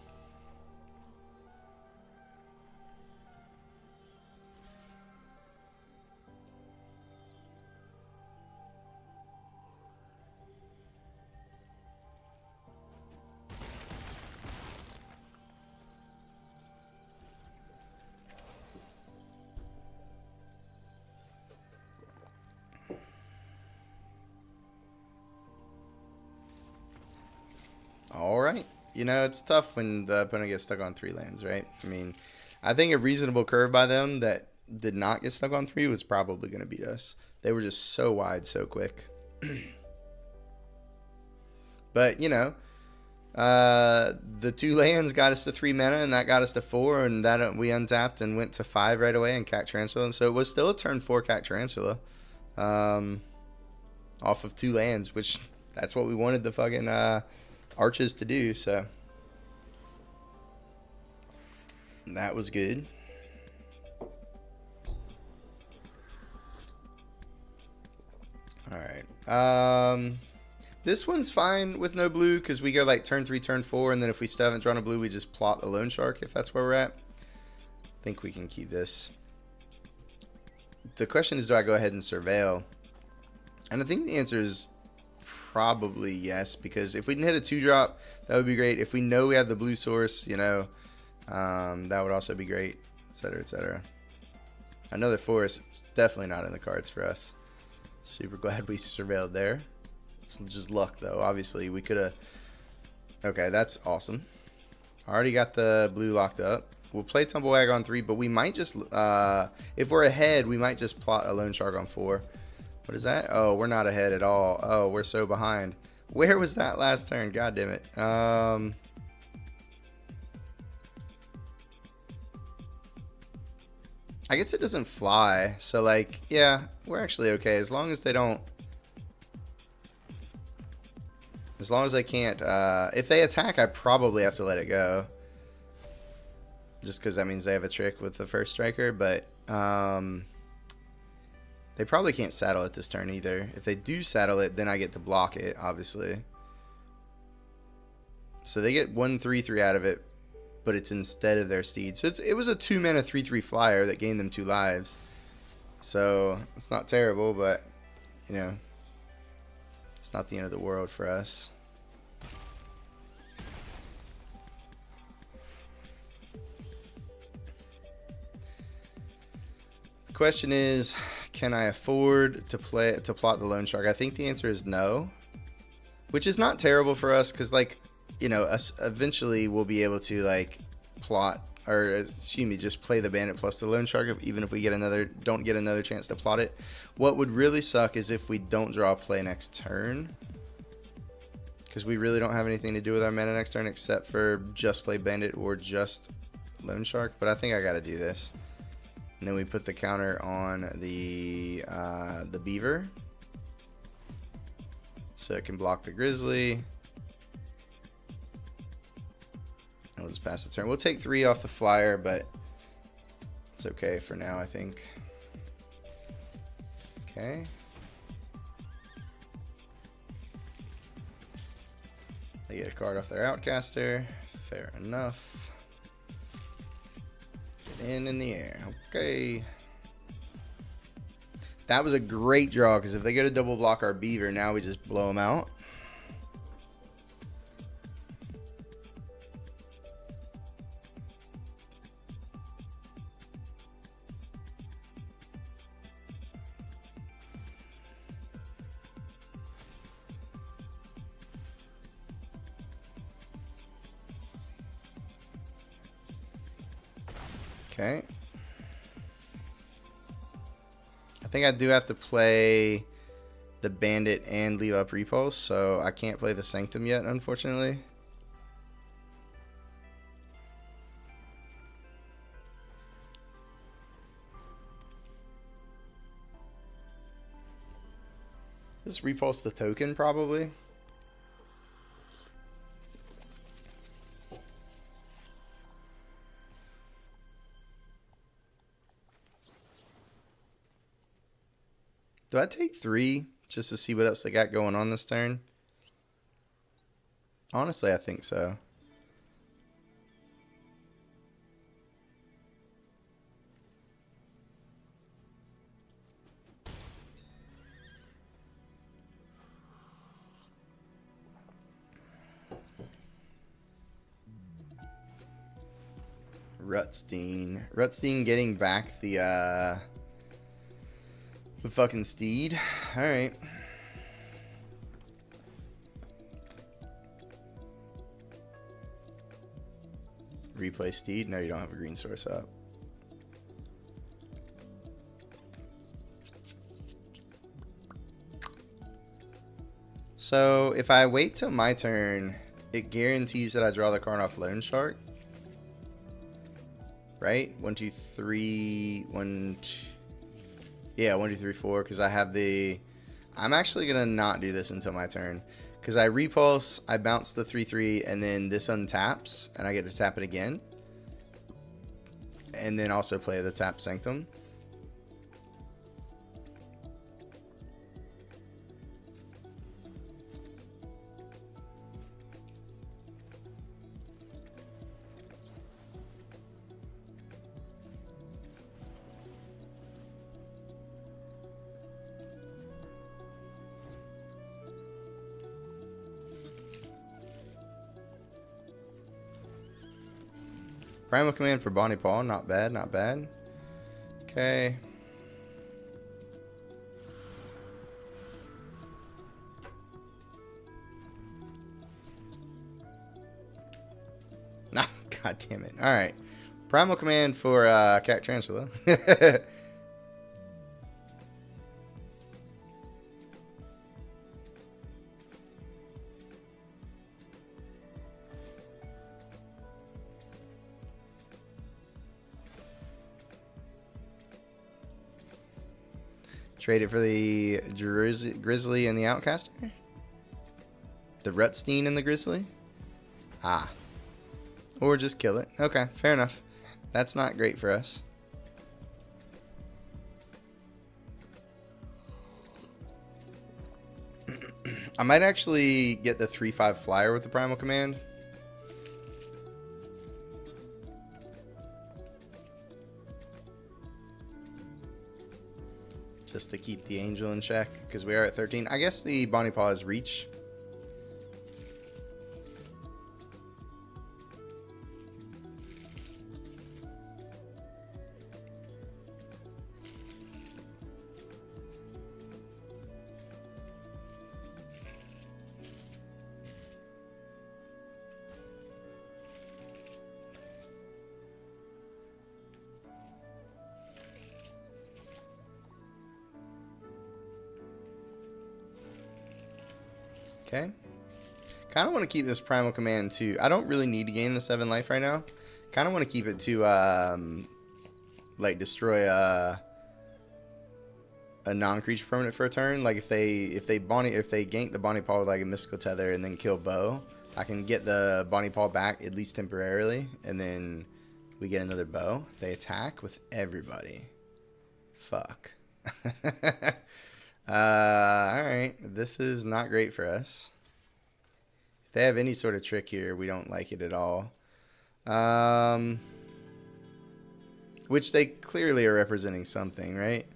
Alright. You know, it's tough when the opponent gets stuck on 3 lands, right? I mean, I think a reasonable curve by them that did not get stuck on 3 was probably going to beat us. They were just so wide so quick. But, you know, the 2 lands got us to 3 mana, and that got us to 4, and that we untapped and went to 5 right away and cat tarantula. So it was still a turn 4 cat tarantula off of 2 lands, which that's what we wanted the fucking arches to do, so that was good. Alright, this one's fine with no blue because we go like turn 3, turn 4, and then if we still haven't drawn a blue, we just plot the loan shark if that's where we're at. I think we can keep this. The question is, do I go ahead and surveil? And I think the answer is probably yes, because if we can hit a 2-drop, that would be great. If we know we have the blue source, you know, that would also be great, etc., etc. Another forest is definitely not in the cards for us. Super glad we surveilled there. It's just luck, though. Obviously, we could have... Okay, that's awesome. Already got the blue locked up. We'll play Tumblewag on 3, but we might just, if we're ahead, we might just plot a Loan Shark on 4. What is that? Oh, we're not ahead at all. Oh, we're so behind. Where was that last turn? God damn it. I guess it doesn't fly, so like, yeah, we're actually okay as long as they don't. As long as they can't. If they attack, I probably have to let it go. Just because that means they have a trick with the first striker, but they probably can't saddle it this turn either. If they do saddle it, then I get to block it, obviously. So they get 1/3/3 out of it, but it's instead of their steed. So it was a 2-mana 3/3 flyer that gained them 2 lives. So it's not terrible, but you know, it's not the end of the world for us. The question is, can I afford to plot the Loan Shark? I think the answer is no, which is not terrible for us because, like, you know, eventually we'll be able to like plot, or excuse me, just play the Bandit plus the Loan Shark, even if we don't get another chance to plot it. What would really suck is if we don't draw a play next turn, because we really don't have anything to do with our mana next turn except for just play Bandit or just Loan Shark. But I think I got to do this. And then we put the counter on the Beaver, so it can block the Grizzly. We'll just pass the turn. We'll take 3 off the flyer, but it's okay for now, I think. Okay. They get a card off their Outcaster. Fair enough. Get in the air. Okay. That was a great draw, because if they go to double block our Beaver, now we just blow them out. Okay. I think I do have to play the Bandit and leave up Repulse, so I can't play the Sanctum yet, unfortunately. Just repulse the token, probably. Do I take 3 just to see what else they got going on this turn? Honestly, I think so. Rutstein getting back the fucking steed. All right. Replay steed. No, you don't have a green source up. So if I wait till my turn, it guarantees that I draw the card off Loan Shark. Right? 1, 2, 3, 1, 2. Yeah, 1, 2, 3, 4, because I have the... I'm actually going to not do this until my turn. Because I repulse, I bounce the 3/3, and then this untaps, and I get to tap it again. And then also play the tap Sanctum. Primal Command for Bonnie Paw, not bad, not bad. Okay. Nah, God damn it. Alright. Primal command for Cat Tarantula. Trade it for the Grizzly and the Outcaster? The Rutstein and the Grizzly? Ah. Or just kill it. Okay, fair enough. That's not great for us. I might actually get the 3/5 flyer with the Primal command. Just to keep the Angel in check, because we are at 13. I guess the Bonnie Paw is reach. Okay. Kind of want to keep this Primal Command to... I don't really need to gain the 7 life right now. Kind of want to keep it to, like, destroy a non-creature permanent for a turn. Like, if they gank the Bonnie Paw with, like, a Mystical Tether and then kill Bow, I can get the Bonnie Paw back, at least temporarily, and then we get another Bow. They attack with everybody. Fuck. Alright, this is not great for us. If they have any sort of trick here, we don't like it at all. Which they clearly are representing something, right?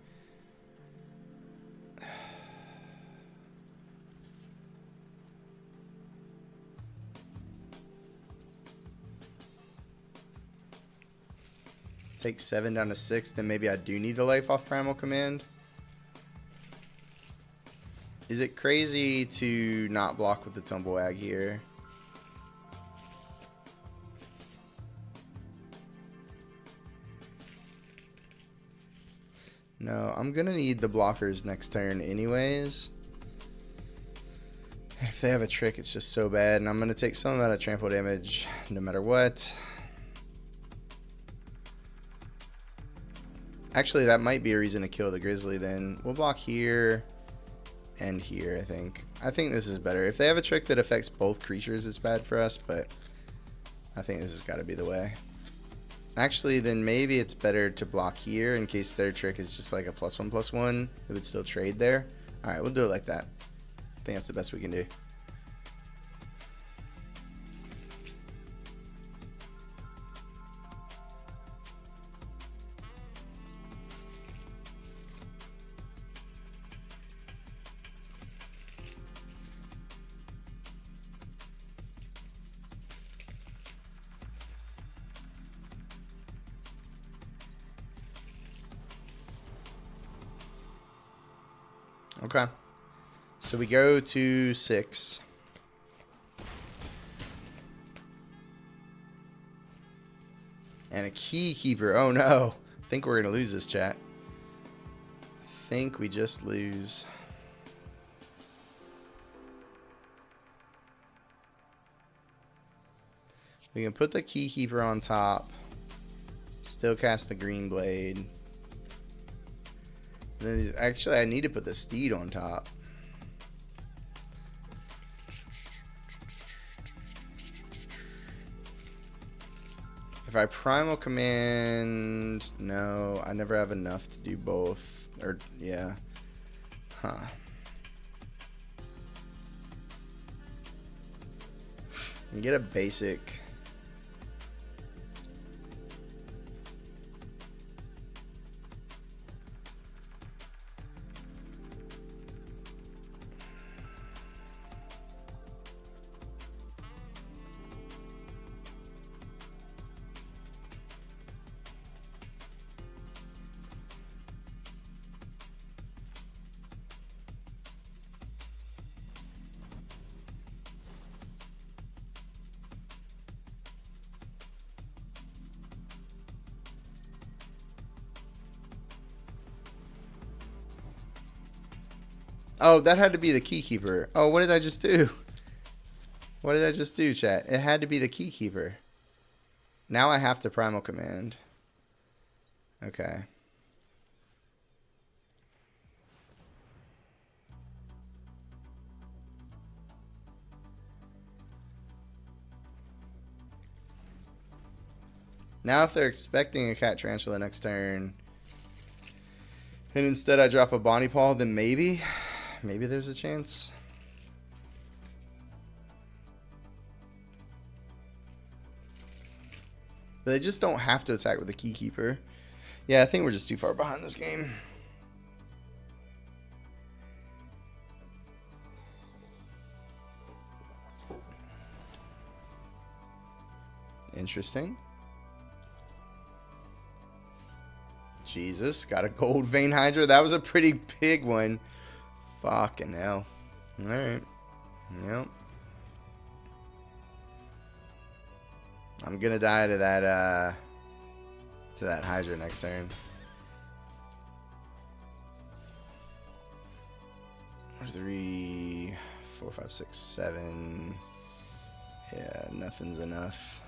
Take 7 down to 6, then maybe I do need the life off Primal Command. Is it crazy to not block with the Tumblewag here? No, I'm gonna need the blockers next turn anyways. If they have a trick, it's just so bad, and I'm gonna take some amount of trample damage no matter what. Actually, that might be a reason to kill the Grizzly then. We'll block here and here, I think. I think this is better. If they have a trick that affects both creatures, it's bad for us, but I think this has got to be the way. Actually, then maybe it's better to block here in case their trick is just like a +1/+1. It would still trade there. Alright, we'll do it like that. I think that's the best we can do. Okay, so we go to 6. And a Key Keeper. Oh no, I think we're gonna lose this, chat. I think we just lose. We can put the Key Keeper on top. Still cast the Green Blade. Actually, I need to put the Steed on top. If I Primal Command... No, I never have enough to do both. Or, yeah. Huh. And get a basic... Oh, that had to be the Keykeeper. Oh, what did I just do? What did I just do, chat? It had to be the Keykeeper. Now I have to Primal Command. Okay. Now if they're expecting a Cat Tarantula next turn, and instead I drop a Bonnie Paw, then maybe there's a chance. But they just don't have to attack with the Keykeeper. Yeah, I think we're just too far behind this game. Interesting. Jesus, got a gold Vein Hydra. That was a pretty big one. Fucking hell. Alright. Yep. I'm gonna die to that Hydra next turn. 3, 4, 5, 6, 7. Yeah, nothing's enough.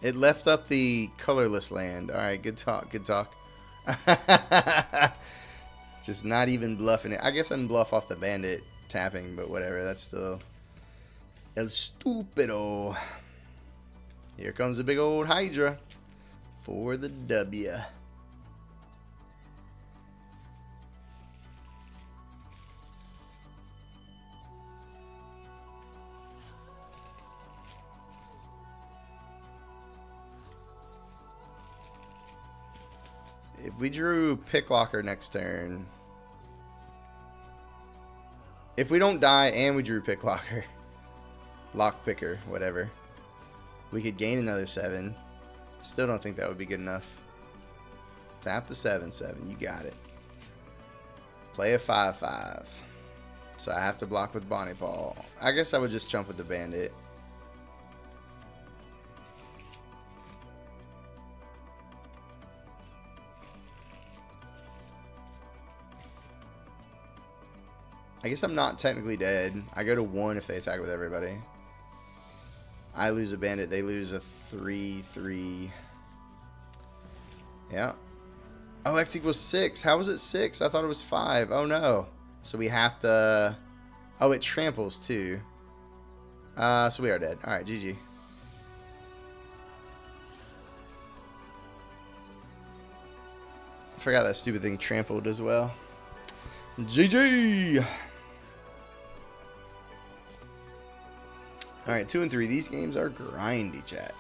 It left up the colorless land. Alright, good talk, good talk. Just not even bluffing it. I guess I didn't bluff off the bandit tapping, but whatever. That's still el stupido. Here comes the big old Hydra for the W. If we drew Picklocker next turn, if we don't die and we drew Picklocker, Lockpicker, whatever, we could gain another 7. Still don't think that would be good enough. Tap the 7/7. You got it. Play a 5/5. So I have to block with Bonnie Paw. I guess I would just jump with the bandit. I guess I'm not technically dead. I go to 1 if they attack with everybody. I lose a bandit. They lose a 3/3. Yeah. Oh, X equals 6. How was it 6? I thought it was 5. Oh, no. So we have to... Oh, it tramples, too. So we are dead. All right, GG. I forgot that stupid thing trampled as well. GG! Alright, 2 and 3. These games are grindy, chat.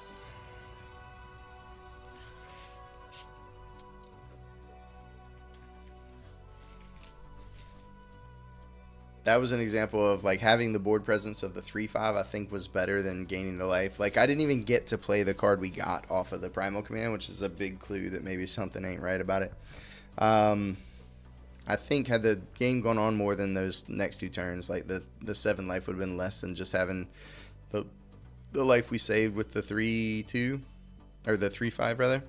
That was an example of like having the board presence of the 3/5 I think was better than gaining the life. Like I didn't even get to play the card we got off of the Primal Command, which is a big clue that maybe something ain't right about it. I think had the game gone on more than those next 2 turns, like the 7 life would have been less than just having the life we saved with the 3/2 or the 3/5 rather.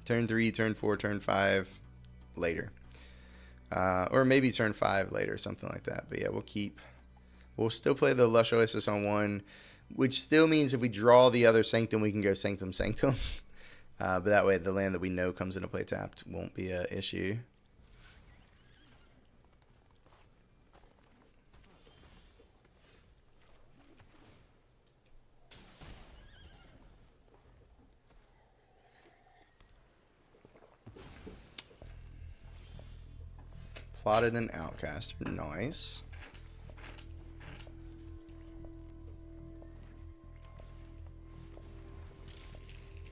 Turn 3, turn 4, turn 5 later. Or maybe turn 5 later, something like that. But yeah, we'll still play the Lush Oasis on 1, which still means if we draw the other Sanctum, we can go Sanctum, Sanctum. But that way, the land that we know comes into play tapped won't be an issue. Plotted an Outcaster. Nice.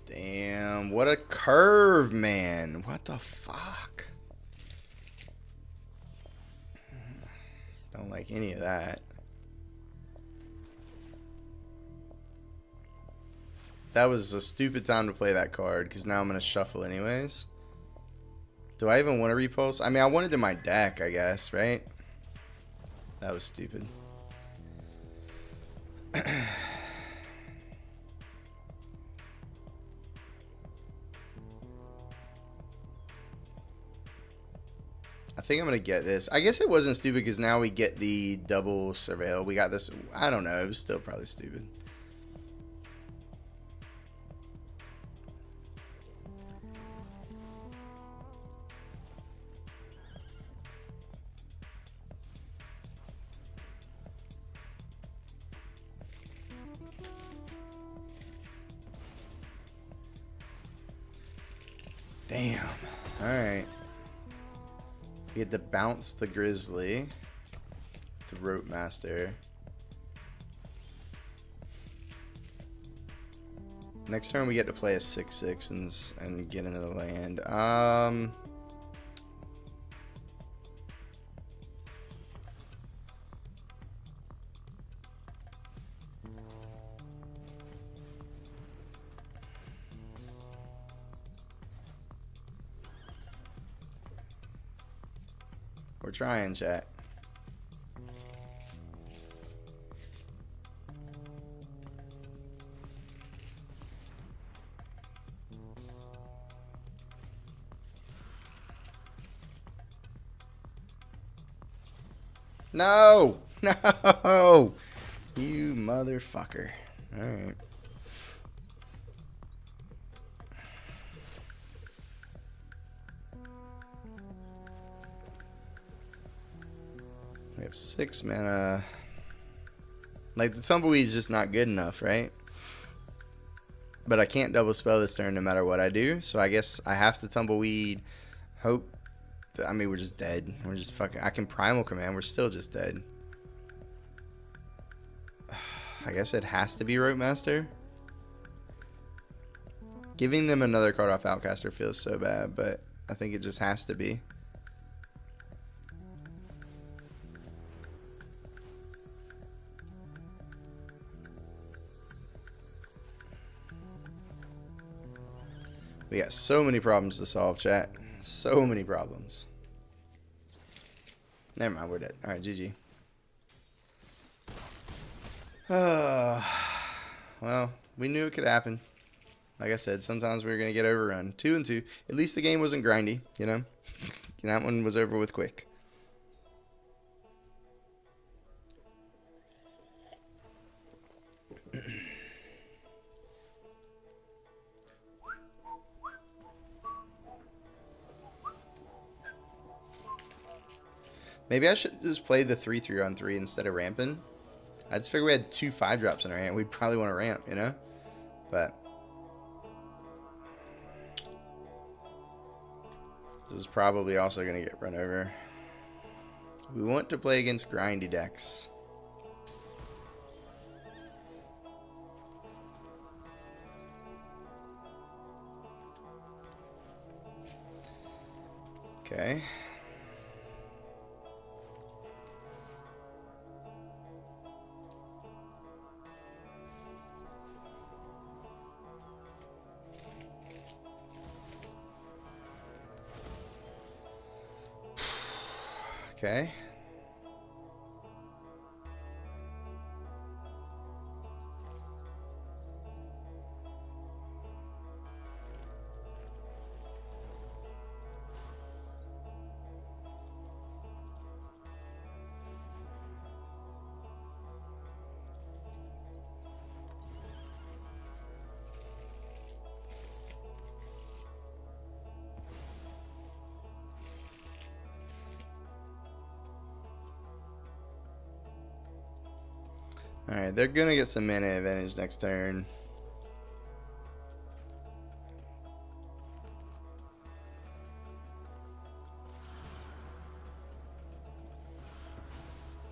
Damn, what a curve, man. What the fuck? Don't like any of that. That was a stupid time to play that card, because now I'm going to shuffle anyways. Do I even want to repulse? I mean, I wanted in my deck, I guess, right? That was stupid. I think I'm going to get this. I guess it wasn't stupid because now we get the double surveil. We got this. I don't know. It was still probably stupid. Damn. All right. We had to bounce the Grizzly. The Rope Master. Next turn we get to play a 6/6 and get into the land. We're trying, chat. No! No! You motherfucker. Alright. We have 6 mana. Like, the Tumbleweed's just not good enough, right? But I can't double spell this turn no matter what I do. So I guess I have to Tumbleweed. Hope. I mean, we're just dead. We're just fucking. I can Primal Command. We're still just dead. I guess it has to be Rope Master. Giving them another card off Outcaster feels so bad, but I think it just has to be. We got so many problems to solve, chat. So many problems. Never mind, we're dead. Alright, GG. Well, we knew it could happen. Like I said, sometimes we were going to get overrun. 2-2. At least the game wasn't grindy, you know? That one was over with quick. Maybe I should just play the 3/3-on-3 instead of ramping. I just figured we had 2 5-drops in our hand. We'd probably want to ramp, you know? But this is probably also going to get run over. We want to play against grindy decks. Okay. Okay. Alright, they're going to get some mana advantage next turn.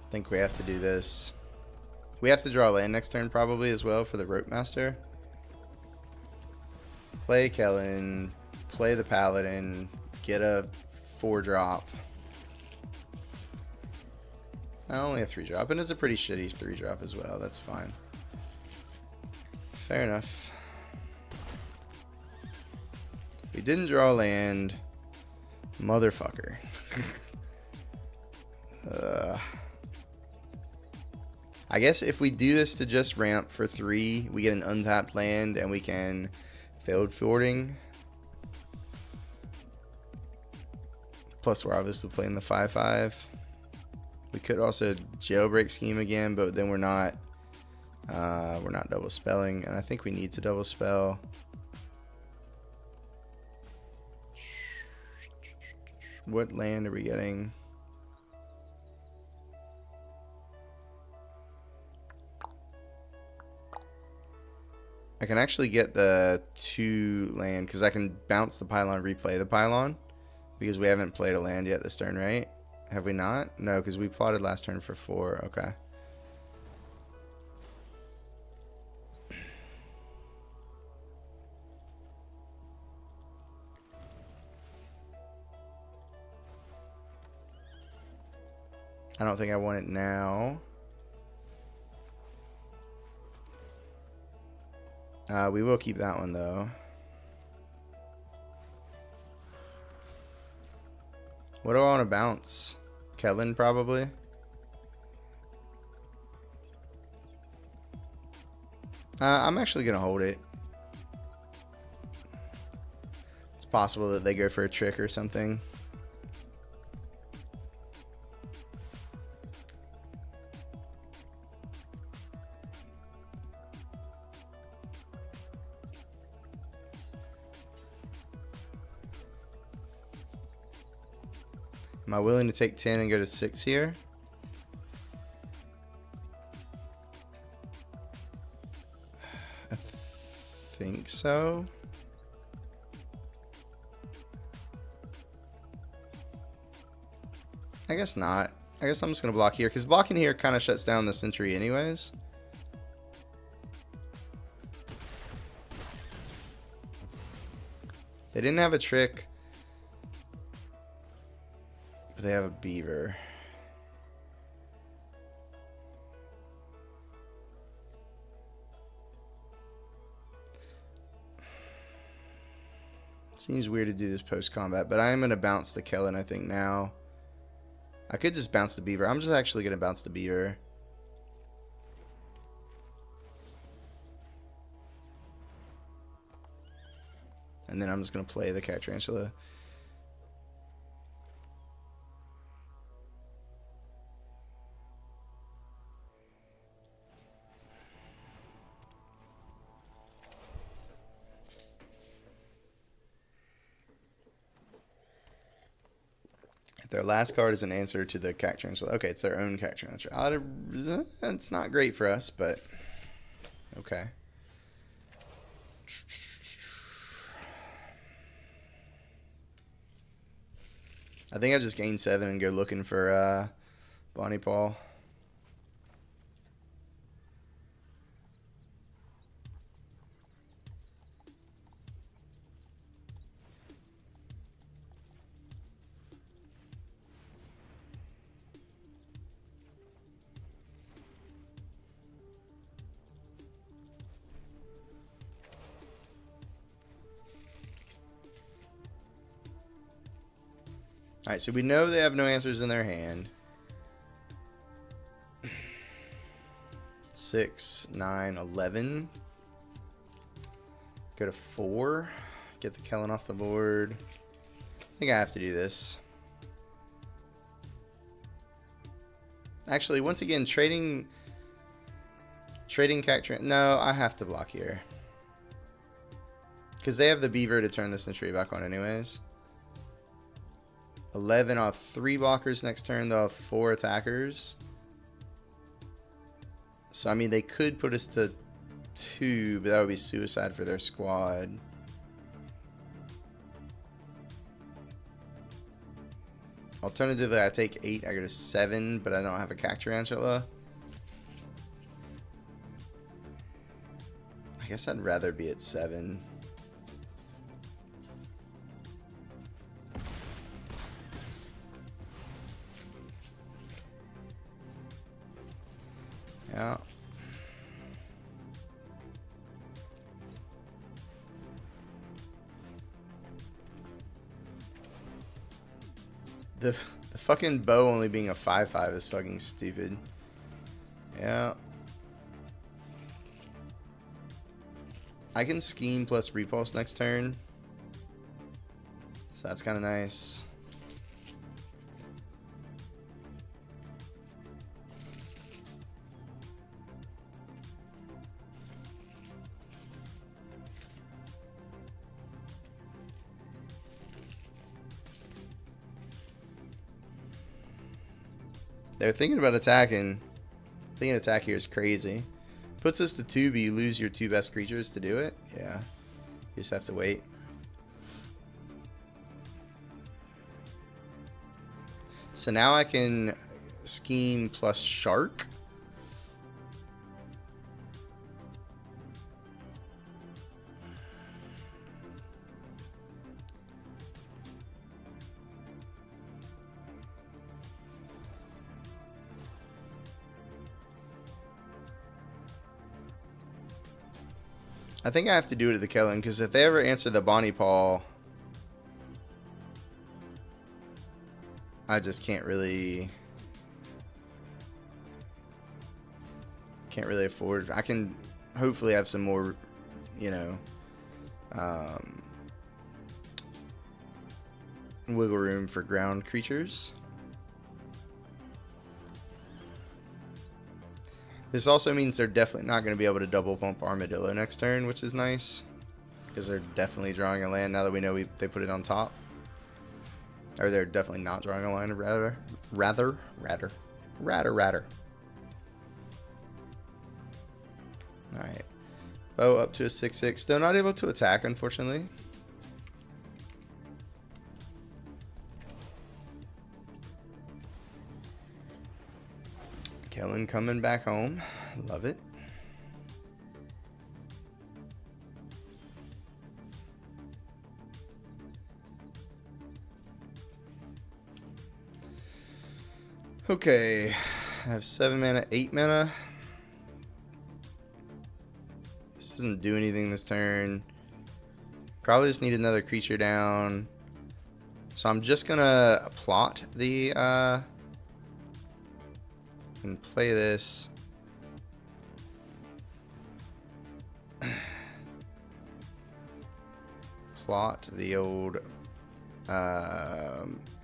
I think we have to do this. We have to draw land next turn probably as well for the Rope Master. Play Kellen, play the Paladin, get a 4-drop. Only a 3-drop, and it's a pretty shitty 3-drop as well. That's fine. Fair enough. We didn't draw land. Motherfucker. I guess if we do this to just ramp for 3, we get an untapped land and we can failed fording. Plus, we're obviously playing the 5/5. We could also jailbreak scheme again, but then we're not double spelling, and I think we need to double spell. What land are we getting? I can actually get the 2 land because I can bounce the pylon, replay the pylon, because we haven't played a land yet this turn, right? Have we not? No, because we plotted last turn for 4. Okay. I don't think I want it now. We will keep that one though. What do I want to bounce? Kellen probably. I'm actually gonna hold it. It's possible that they go for a trick or something. Am I willing to take 10 and go to 6 here? I think so. I guess not. I guess I'm just going to block here, because blocking here kind of shuts down the sentry anyways. They didn't have a trick. But they have a beaver. Seems weird to do this post-combat, but I am going to bounce the Kellen, I think, now. I could just bounce the beaver. I'm just actually going to bounce the beaver. And then I'm just going to play the cat tarantula. Their last card is an answer to the cat tarantula. Okay, it's their own cat tarantula. It's not great for us, but okay. I think I just gain 7 and go looking for Bonnie Paul. Alright, so we know they have no answers in their hand. 6, 9, 11. Go to 4. Get the Kellen off the board. I think I have to do this. Actually, once again, trading cat. No, I have to block here. Because they have the beaver to turn this sentry back on anyways. 11, I'll have 3 blockers next turn. They'll have 4 attackers. So, I mean, they could put us to 2, but that would be suicide for their squad. Alternatively, I take 8, I go to 7, but I don't have a cat tarantula. I guess I'd rather be at 7. Yeah. The fucking bow only being a 5/5 is fucking stupid. Yeah. I can scheme plus repulse next turn. So that's kind of nice. They're thinking about attacking. Thinking attack here is crazy. Puts us to 2, but you lose your 2 best creatures to do it. Yeah. You just have to wait. So now I can scheme plus shark. I think I have to do it at the Kellen, because if they ever answer the Bonnie Paw, I just can't really afford. I can hopefully have some more, you know, wiggle room for ground creatures. This also means they're definitely not going to be able to double pump Armadillo next turn, which is nice, because they're definitely drawing a land now that we know they put it on top. Or they're definitely not drawing a line, rather. Alright. Bow up to a 6/6. Still not able to attack, unfortunately. Kellen coming back home. Love it. Okay. I have 7 mana, 8 mana. This doesn't do anything this turn. Probably just need another creature down. So I'm just gonna plot the and play this. Plot the old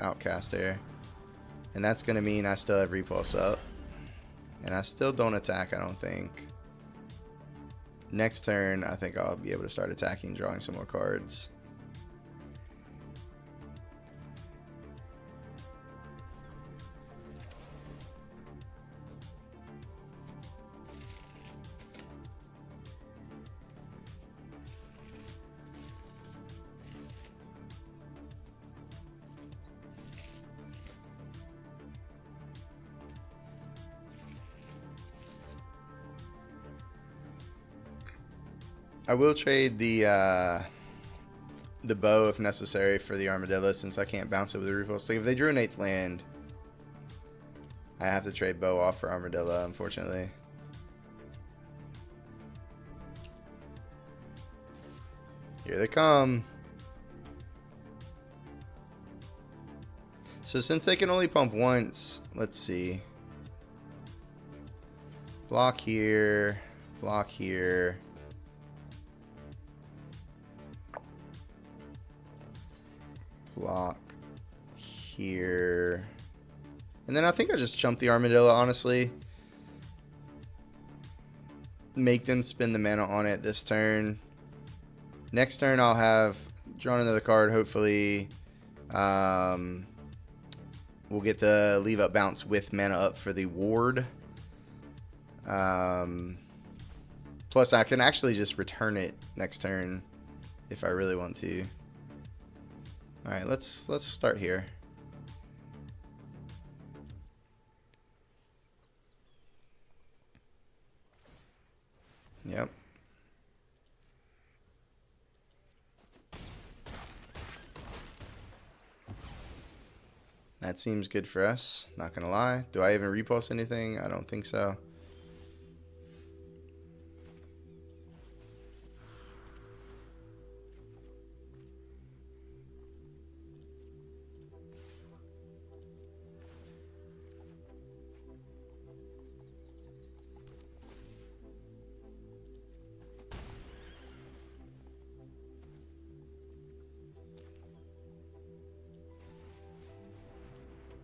outcast there. And that's gonna mean I still have repulse up. And I still don't attack, I don't think. Next turn, I think I'll be able to start attacking, drawing some more cards. I will trade the bow if necessary for the Armadillo, since I can't bounce it with the repulse. Like if they drew an 8th land, I have to trade bow off for Armadillo, unfortunately. Here they come. So since they can only pump once, let's see. Block here, block here. Block here. And then I think I just chump the Armadillo, honestly. Make them spend the mana on it this turn. Next turn I'll have drawn another card, hopefully. We'll get the leave up bounce with mana up for the ward. Plus I can actually just return it next turn if I really want to. Alright, let's start here. Yep. That seems good for us, not gonna lie. Do I even repulse anything? I don't think so.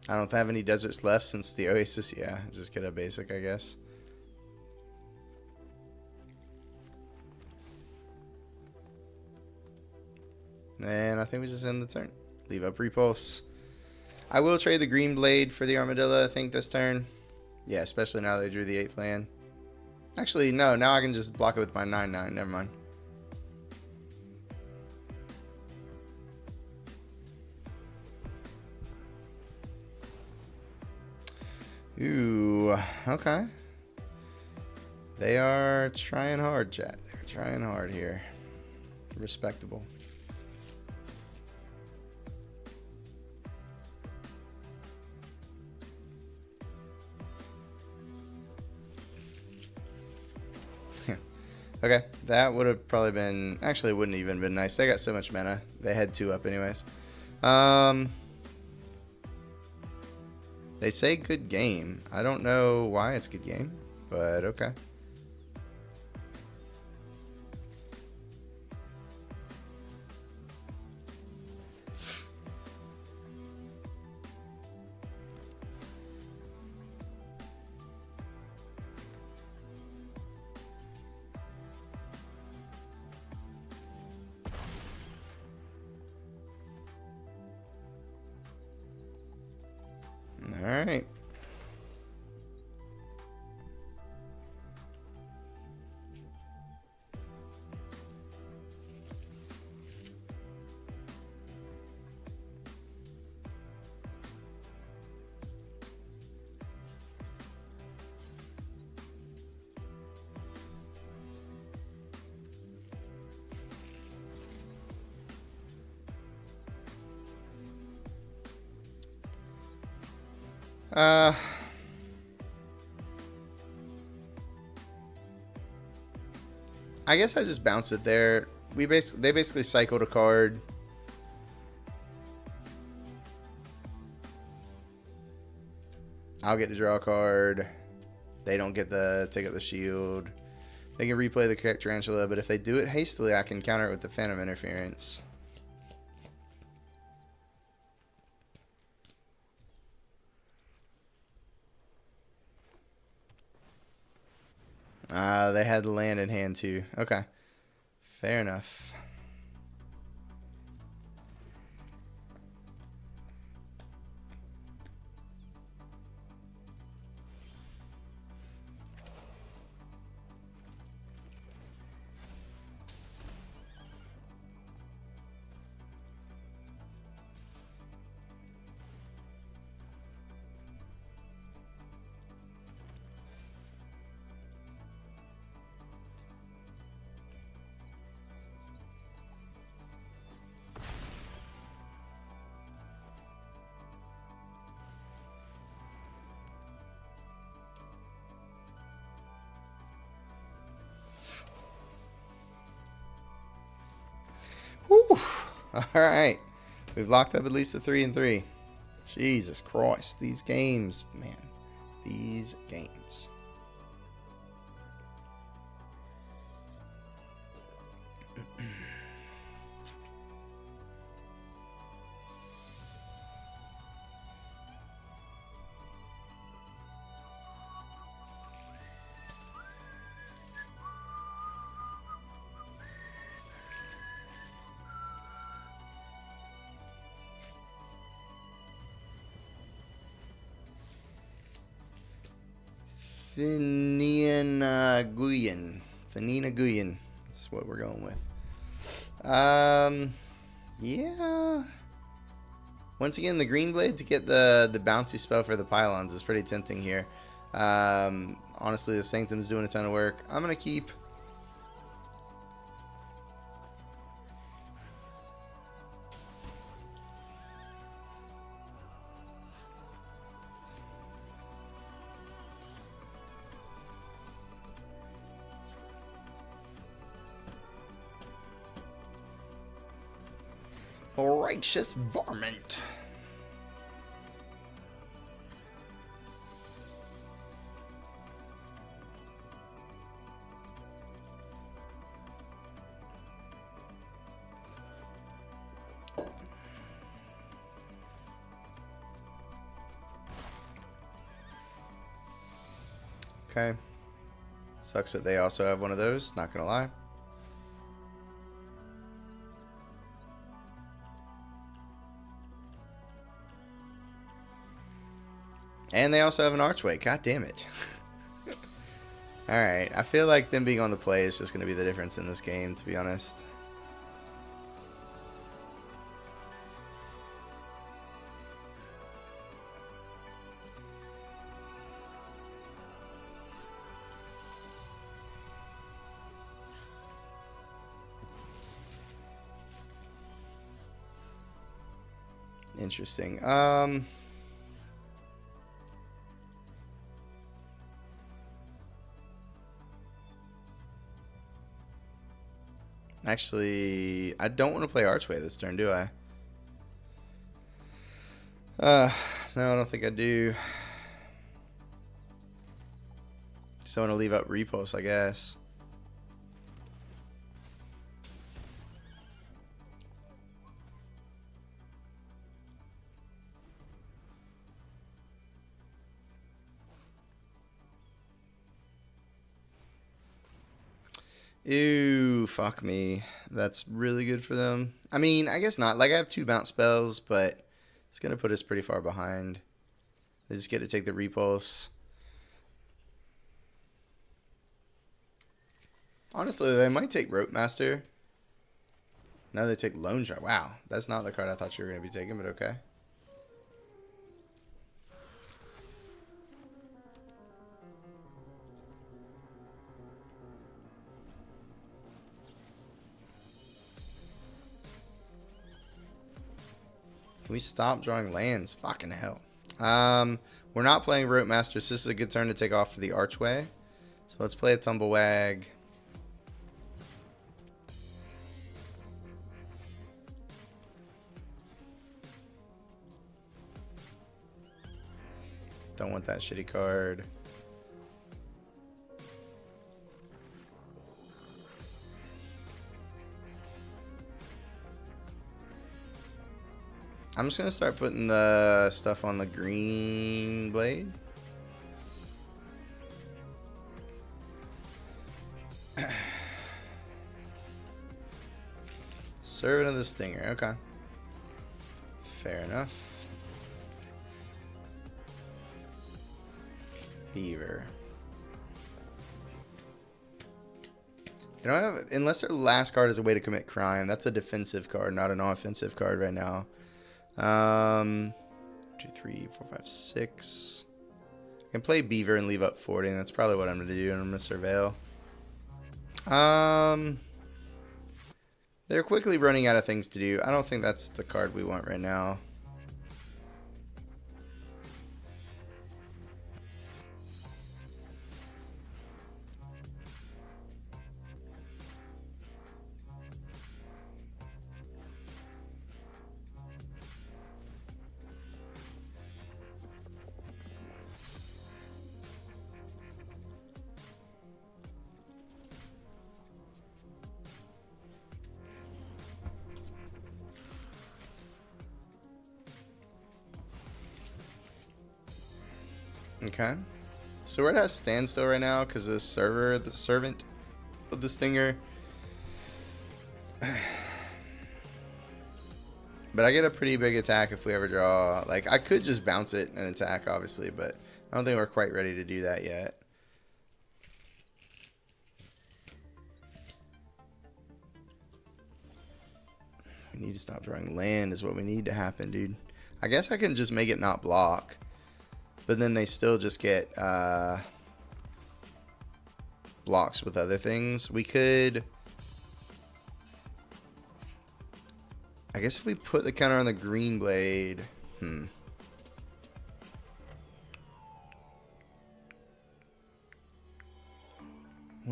I don't have any deserts left since the Oasis. Yeah, just get a basic, I guess. And I think we just end the turn. Leave up repulse. I will trade the green blade for the armadillo, I think, this turn. Yeah, especially now they drew the 8th land. Actually, no, now I can just block it with my 9/9. Never mind. Ooh, okay. They are trying hard, chat. They're trying hard here. Respectable. Okay, that would have probably been... Actually, it wouldn't even been nice. They got so much mana. They had 2 up anyways. They say good game. I don't know why it's good game, but okay. All right. I guess I just bounced it there. They basically cycled a card. I'll get to draw a card. They don't get to take up the shield. They can replay the correct tarantula, but if they do it hastily, I can counter it with the Phantom Interference. They had the land in hand too. Okay. Fair enough. Whew. All right. We've locked up at least a 3-3. Jesus Christ. These games, man. These games. Thanina Guyan. That's what we're going with. Yeah. Once again, the green blade to get the bouncy spell for the pylons is pretty tempting here. Honestly, the Sanctum's doing a ton of work. I'm gonna keep. Righteous varmint. Okay. Sucks that they also have one of those, not gonna lie. And they also have an archway. God damn it. Alright, I feel like them being on the play is just going to be the difference in this game, to be honest. Interesting. Actually, I don't want to play Archway this turn, do I? No, I don't think I do. Just want to leave up Repulse, I guess. Ew, fuck me. That's really good for them. I mean, I guess not. Like, I have 2 bounce spells, but it's going to put us pretty far behind. They just get to take the Repulse. Honestly, they might take Rope Master. No, they take Lone Shark. Wow, that's not the card I thought you were going to be taking, but okay. Can we stop drawing lands? Fucking hell. We're not playing Rope Master, so this is a good turn to take off for the Archway. So let's play a Tumblewag. Don't want that shitty card. I'm just gonna start putting the stuff on the green blade. Servant of the Stinger, okay. Fair enough. Beaver. They don't have, unless their last card is a way to commit crime. That's a defensive card, not an offensive card right now. 2, 3, 4, 5, 6. I can play Beaver and leave up 40, and that's probably what I'm going to do, and I'm going to Surveil. They're quickly running out of things to do. I don't think that's the card we want right now. Okay. So we're at a standstill right now because the servant of the Stinger. But I get a pretty big attack if we ever draw. Like, I could just bounce it and attack, obviously, but I don't think we're quite ready to do that yet. We need to stop drawing land is what we need to happen, dude. I guess I can just make it not block. But then they still just get blocks with other things. We could... I guess if we put the counter on the green blade... 1,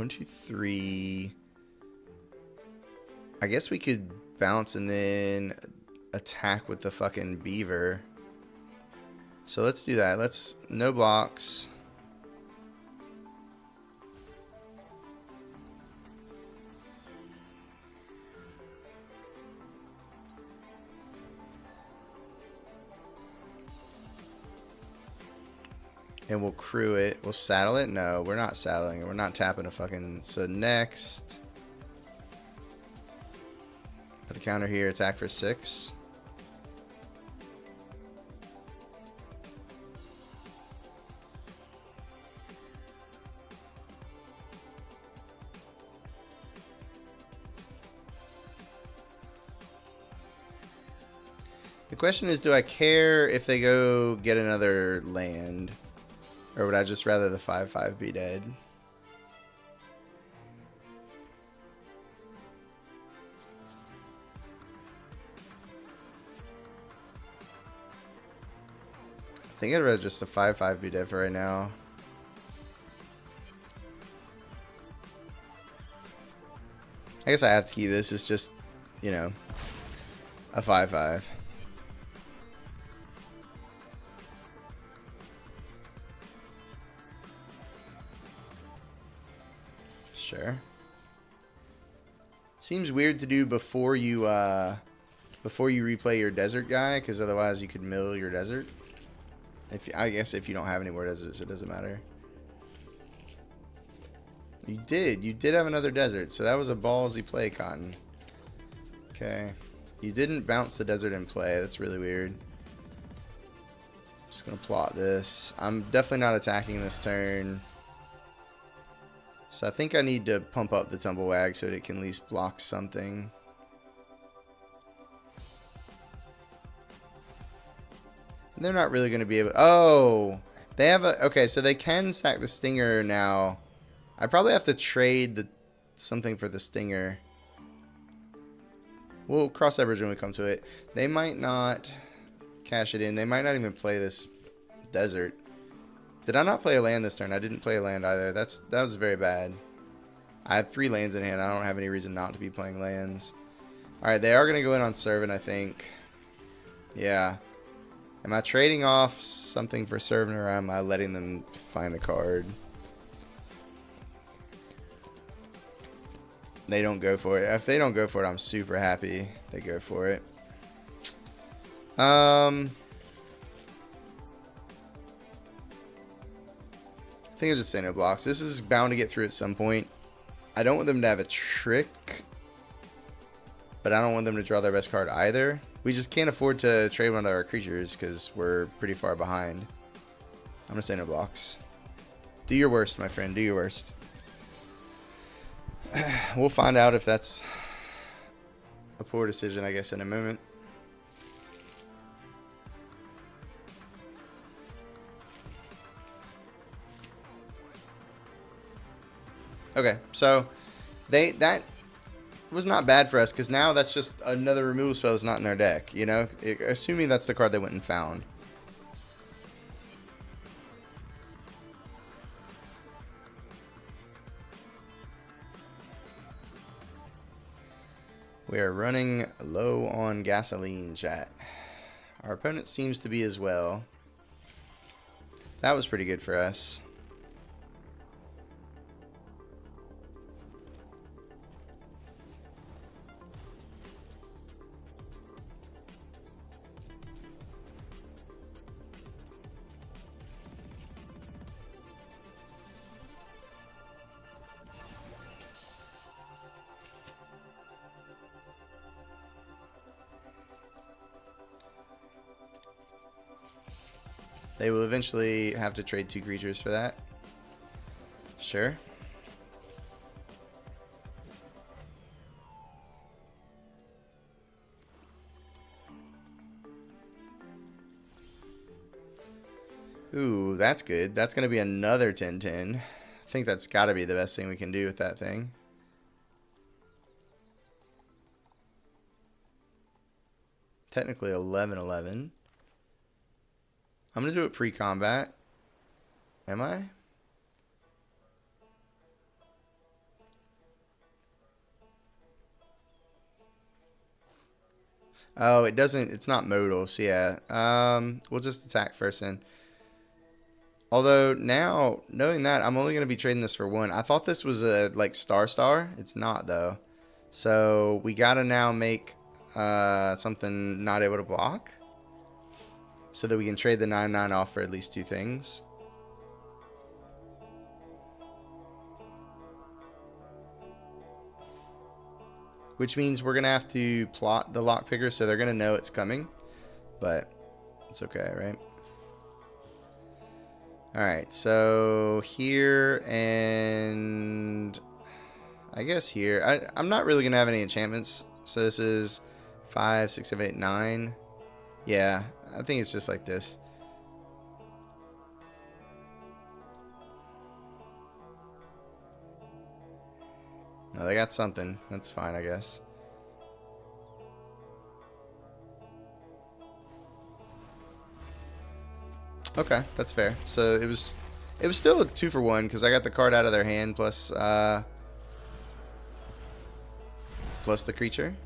2, 3... I guess we could bounce and then attack with the fucking Beaver. So let's do that. Let's... no blocks. And we'll crew it. We'll saddle it? No, we're not saddling it. We're not tapping a fucking... So next... put a counter here. Attack for 6. The question is, do I care if they go get another land? Or would I just rather the 5/5 be dead? I think I'd rather just the 5/5 be dead for right now. I guess I have to keep this. It's just, you know, a 5/5. Sure. Seems weird to do before you replay your desert guy, because otherwise you could mill your desert. I guess if you don't have any more deserts, it doesn't matter. You did have another desert, so that was a ballsy play, Cotton. Okay. You didn't bounce the desert in play. That's really weird. Just gonna plot this. I'm definitely not attacking this turn. So I think I need to pump up the Tumblewag so that it can at least block something. And they're not really going to be able... Oh! They have a... Okay, so they can sack the Stinger now. I probably have to trade something for the Stinger. We'll cross that bridge when we come to it. They might not cash it in. They might not even play this desert. Did I not play a land this turn? I didn't play a land either. That was very bad. I have 3 lands in hand. I don't have any reason not to be playing lands. Alright, they are going to go in on Servant, I think. Yeah. Am I trading off something for Servant, or am I letting them find a card? They don't go for it. If they don't go for it, I'm super happy they go for it. I think I'll just say no blocks. This is bound to get through at some point. I don't want them to have a trick, but I don't want them to draw their best card either. We just can't afford to trade one of our creatures because we're pretty far behind. I'm going to say no blocks. Do your worst, my friend. Do your worst. We'll find out if that's a poor decision, I guess, in a moment. Okay, so that was not bad for us, because now that's just another removal spell that's not in their deck, you know? Assuming that's the card they went and found. We are running low on gasoline, chat. Our opponent seems to be as well. That was pretty good for us. They will eventually have to trade 2 creatures for that. Sure. Ooh, that's good. That's going to be another 10/10. I think that's got to be the best thing we can do with that thing. Technically 11/11. I'm going to do it pre-combat. Am I? Oh, it doesn't, it's not modal, so yeah. We'll just attack first then. Although now, knowing that, I'm only going to be trading this for 1. I thought this was a, like, star. It's not, though. So, we got to now make something not able to block, so that we can trade the 9/9 off for at least 2 things. Which means we're going to have to plot the lockpicker, so they're going to know it's coming. But it's okay, right? Alright, so here and I guess here. I'm not really going to have any enchantments. So this is 5, 6, 7, 8, 9. Yeah, I think it's just like this. No, they got something. That's fine, I guess. Okay, that's fair. So it was still a 2-for-1 because I got the card out of their hand plus plus the creature.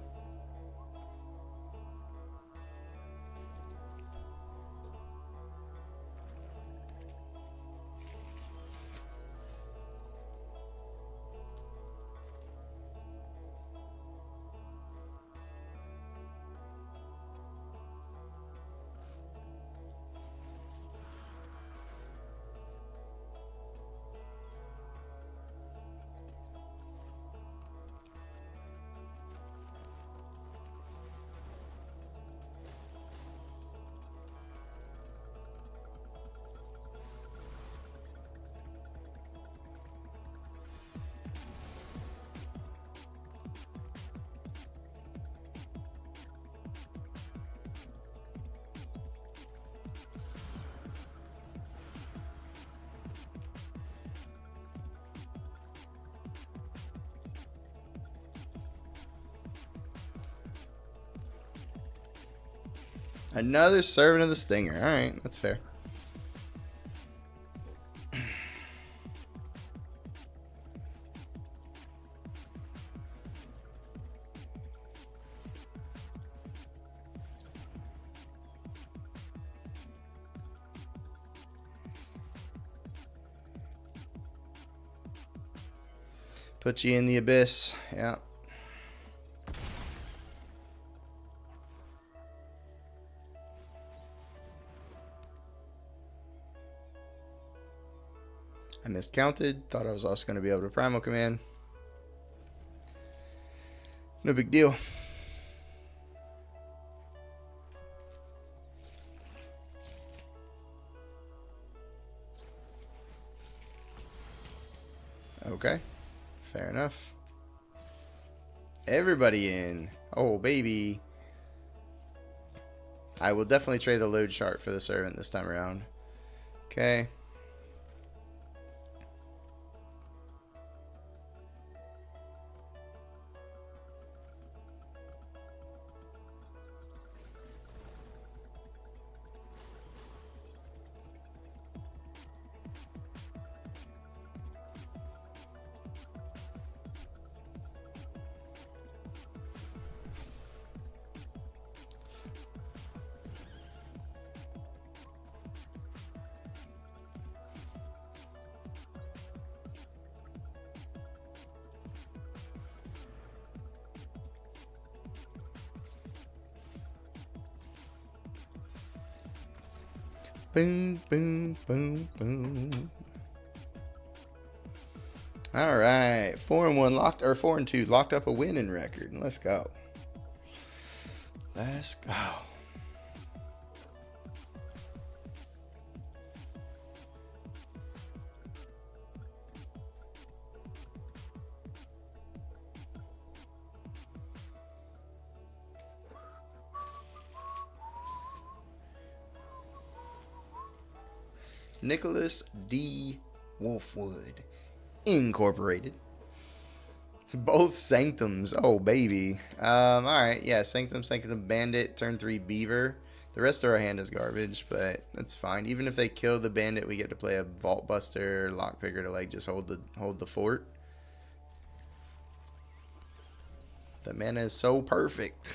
Another Servant of the Stinger. All right, that's fair. Put you in the abyss. Yeah. I miscounted. Thought I was also going to be able to Primal Command. No big deal. Okay. Fair enough. Everybody in. Oh, baby. I will definitely trade the load chart for the Servant this time around. Okay. Boom, boom, boom, boom. All right, 4-1 locked, or 4-2 locked up a winning record. Let's go. Let's go. Nicholas D. Wolfwood, Incorporated. Both Sanctums. Oh, baby. All right. Yeah, Sanctum, Bandit, turn 3 Beaver. The rest of our hand is garbage, but that's fine. Even if they kill the Bandit, we get to play a Vault Buster, Lockpicker to like just hold the fort. The mana is so perfect.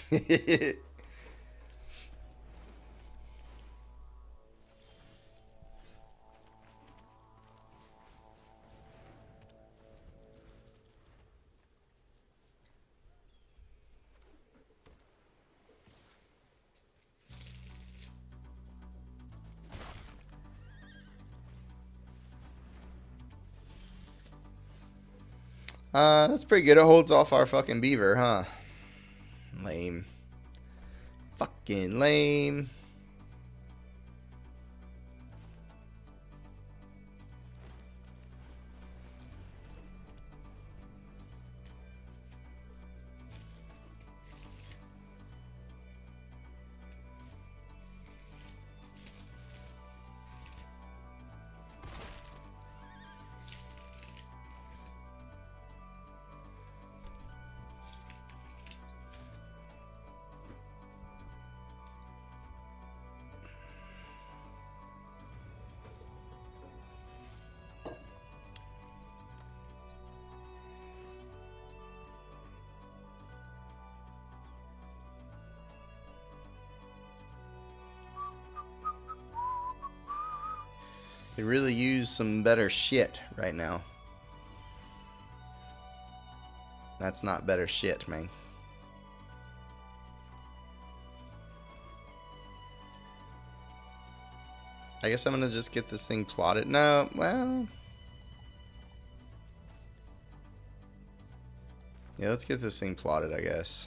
That's pretty good. It holds off our fucking Beaver, huh? Lame. Fucking lame. Could really use some better shit right now. That's not better shit, man. I guess I'm gonna just get this thing plotted. No, well. Yeah, let's get this thing plotted, I guess.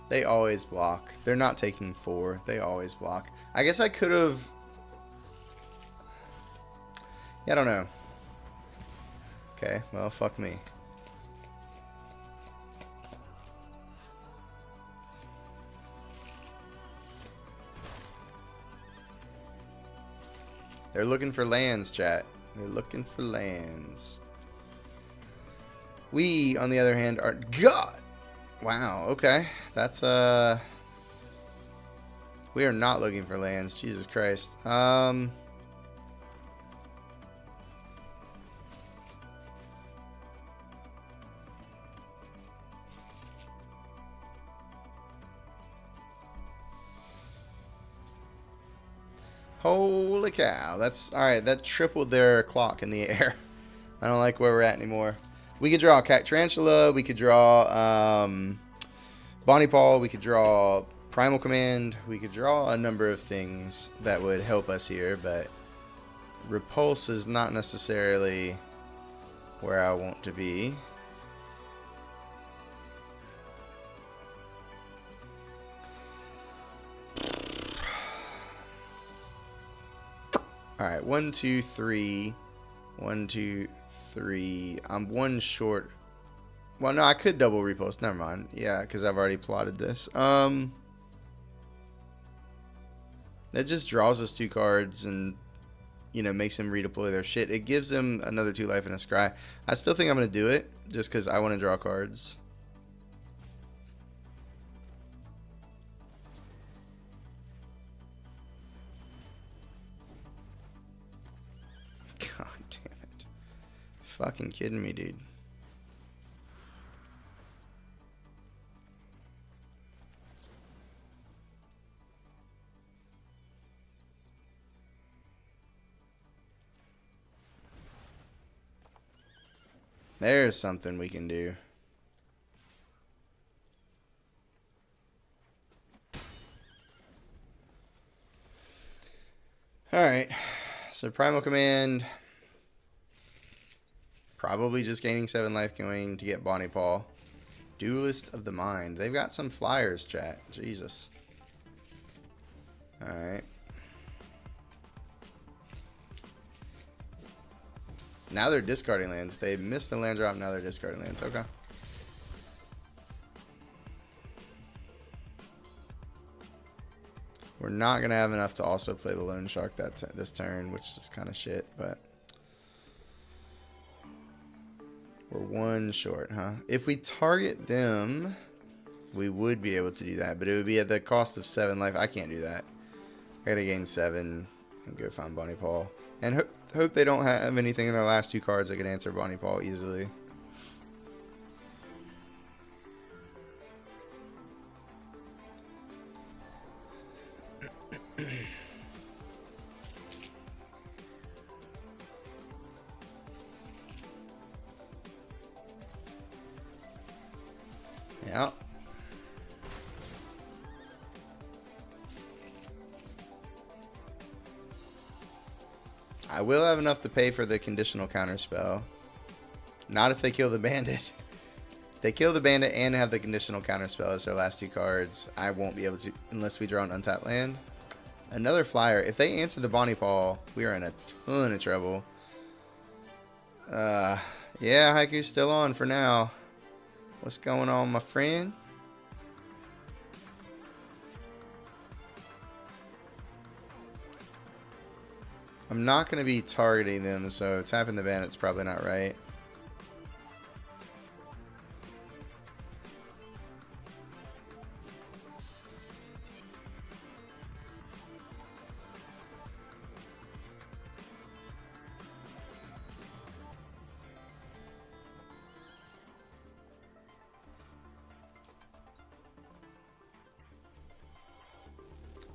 They always block. They're not taking 4. They always block. I guess I could have... Yeah, I don't know. Okay, well, fuck me. They're looking for lands, chat. They're looking for lands. We, on the other hand, are... God! Wow, okay. That's, we are not looking for lands. Jesus Christ. Holy cow. That's, alright, that tripled their clock in the air. I don't like where we're at anymore. We could draw Tarantula, we could draw Bonnie Paul, we could draw Primal Command, we could draw a number of things that would help us here, but Repulse is not necessarily where I want to be. Alright, 1, 2, 3. 1, 2, 3. I'm 1 short. Well, no, I could double Repulse. Never mind. Yeah, because I've already plotted this. That just draws us 2 cards and, you know, makes them redeploy their shit. It gives them another 2 life and a scry. I still think I'm going to do it just because I want to draw cards. God damn it. Fucking kidding me, dude. There's something we can do. Alright. So Primal Command. Probably just gaining 7 life going to get Bonnie Paul. Duelist of the Mind. They've got some flyers, chat. Jesus. Alright. Now they're discarding lands. They missed the land drop, now they're discarding lands. Okay. We're not going to have enough to also play the Loan Shark this turn, which is kind of shit, but... We're 1 short, huh? If we target them, we would be able to do that, but it would be at the cost of 7 life. I can't do that. I gotta gain 7 and go find Bonnie Paul. And hope they don't have anything in their last 2 cards that could answer Bonnie Paul easily. Yeah. I will have enough to pay for the conditional counterspell. Not if they kill the bandit. If they kill the bandit and have the conditional counterspell as their last 2 cards, I won't be able to unless we draw an untapped land. Another flyer. If they answer the Bonnie Paul, we are in a ton of trouble. Yeah, Haiku's still on for now. What's going on, my friend? I'm not going to be targeting them, so tapping the bandit's probably not right.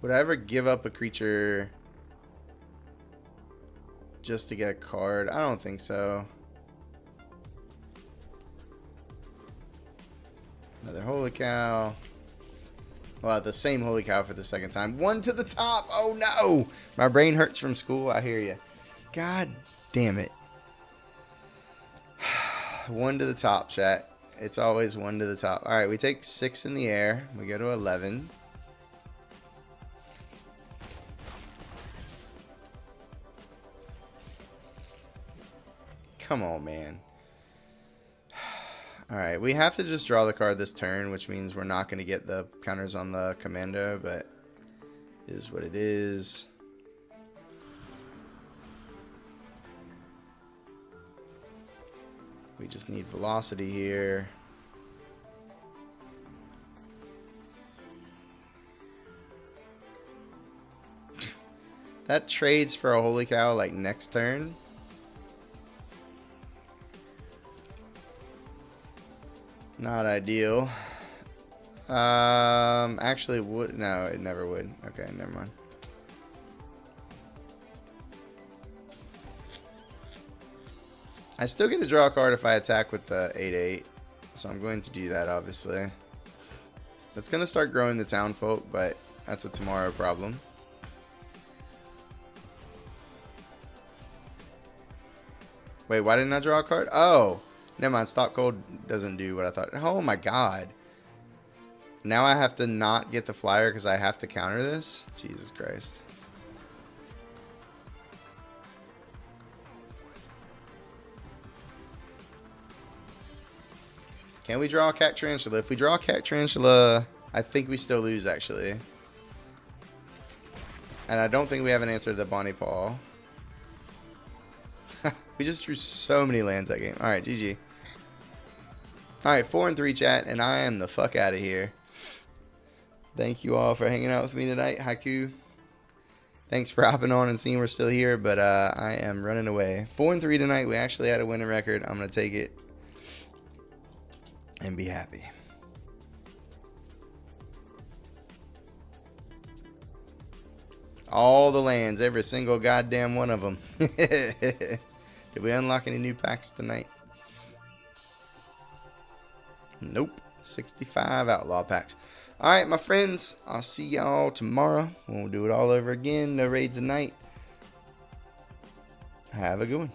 Would I ever give up a creature just to get a card? I don't think so. Another holy cow. Well, the same holy cow for the second time. One to the top. Oh no! My brain hurts from school. I hear you. God damn it. One to the top, chat. It's always one to the top. All right, we take 6 in the air. We go to 11. Come on, man. All right, we have to just draw the card this turn, which means we're not going to get the counters on the commando, but it is what it is. We just need velocity here. That trades for a holy cow like next turn. Not ideal. Actually would. No, it never would. Okay, never mind. I still get to draw a card if I attack with the 8/8. So I'm going to do that, obviously. That's going to start growing the town folk, but that's a tomorrow problem. Wait, why didn't I draw a card? Oh, never mind. Stop cold doesn't do what I thought. Oh my god. Now I have to not get the flyer because I have to counter this? Jesus Christ. Can we draw a cat tarantula? If we draw a cat tarantula, I think we still lose, actually. And I don't think we have an answer to the Bonnie Paul. We just drew so many lands that game. Alright, GG. Alright, 4 and 3, chat, and I am the fuck out of here. Thank you all for hanging out with me tonight. Haiku. Thanks for hopping on and seeing we're still here, but I am running away. 4 and 3 tonight. We actually had a winning record. I'm going to take it and be happy. All the lands, every single goddamn one of them. Did we unlock any new packs tonight? Nope. 65 outlaw packs. Alright, my friends. I'll see y'all tomorrow. We'll do it all over again. No raid tonight. Have a good one.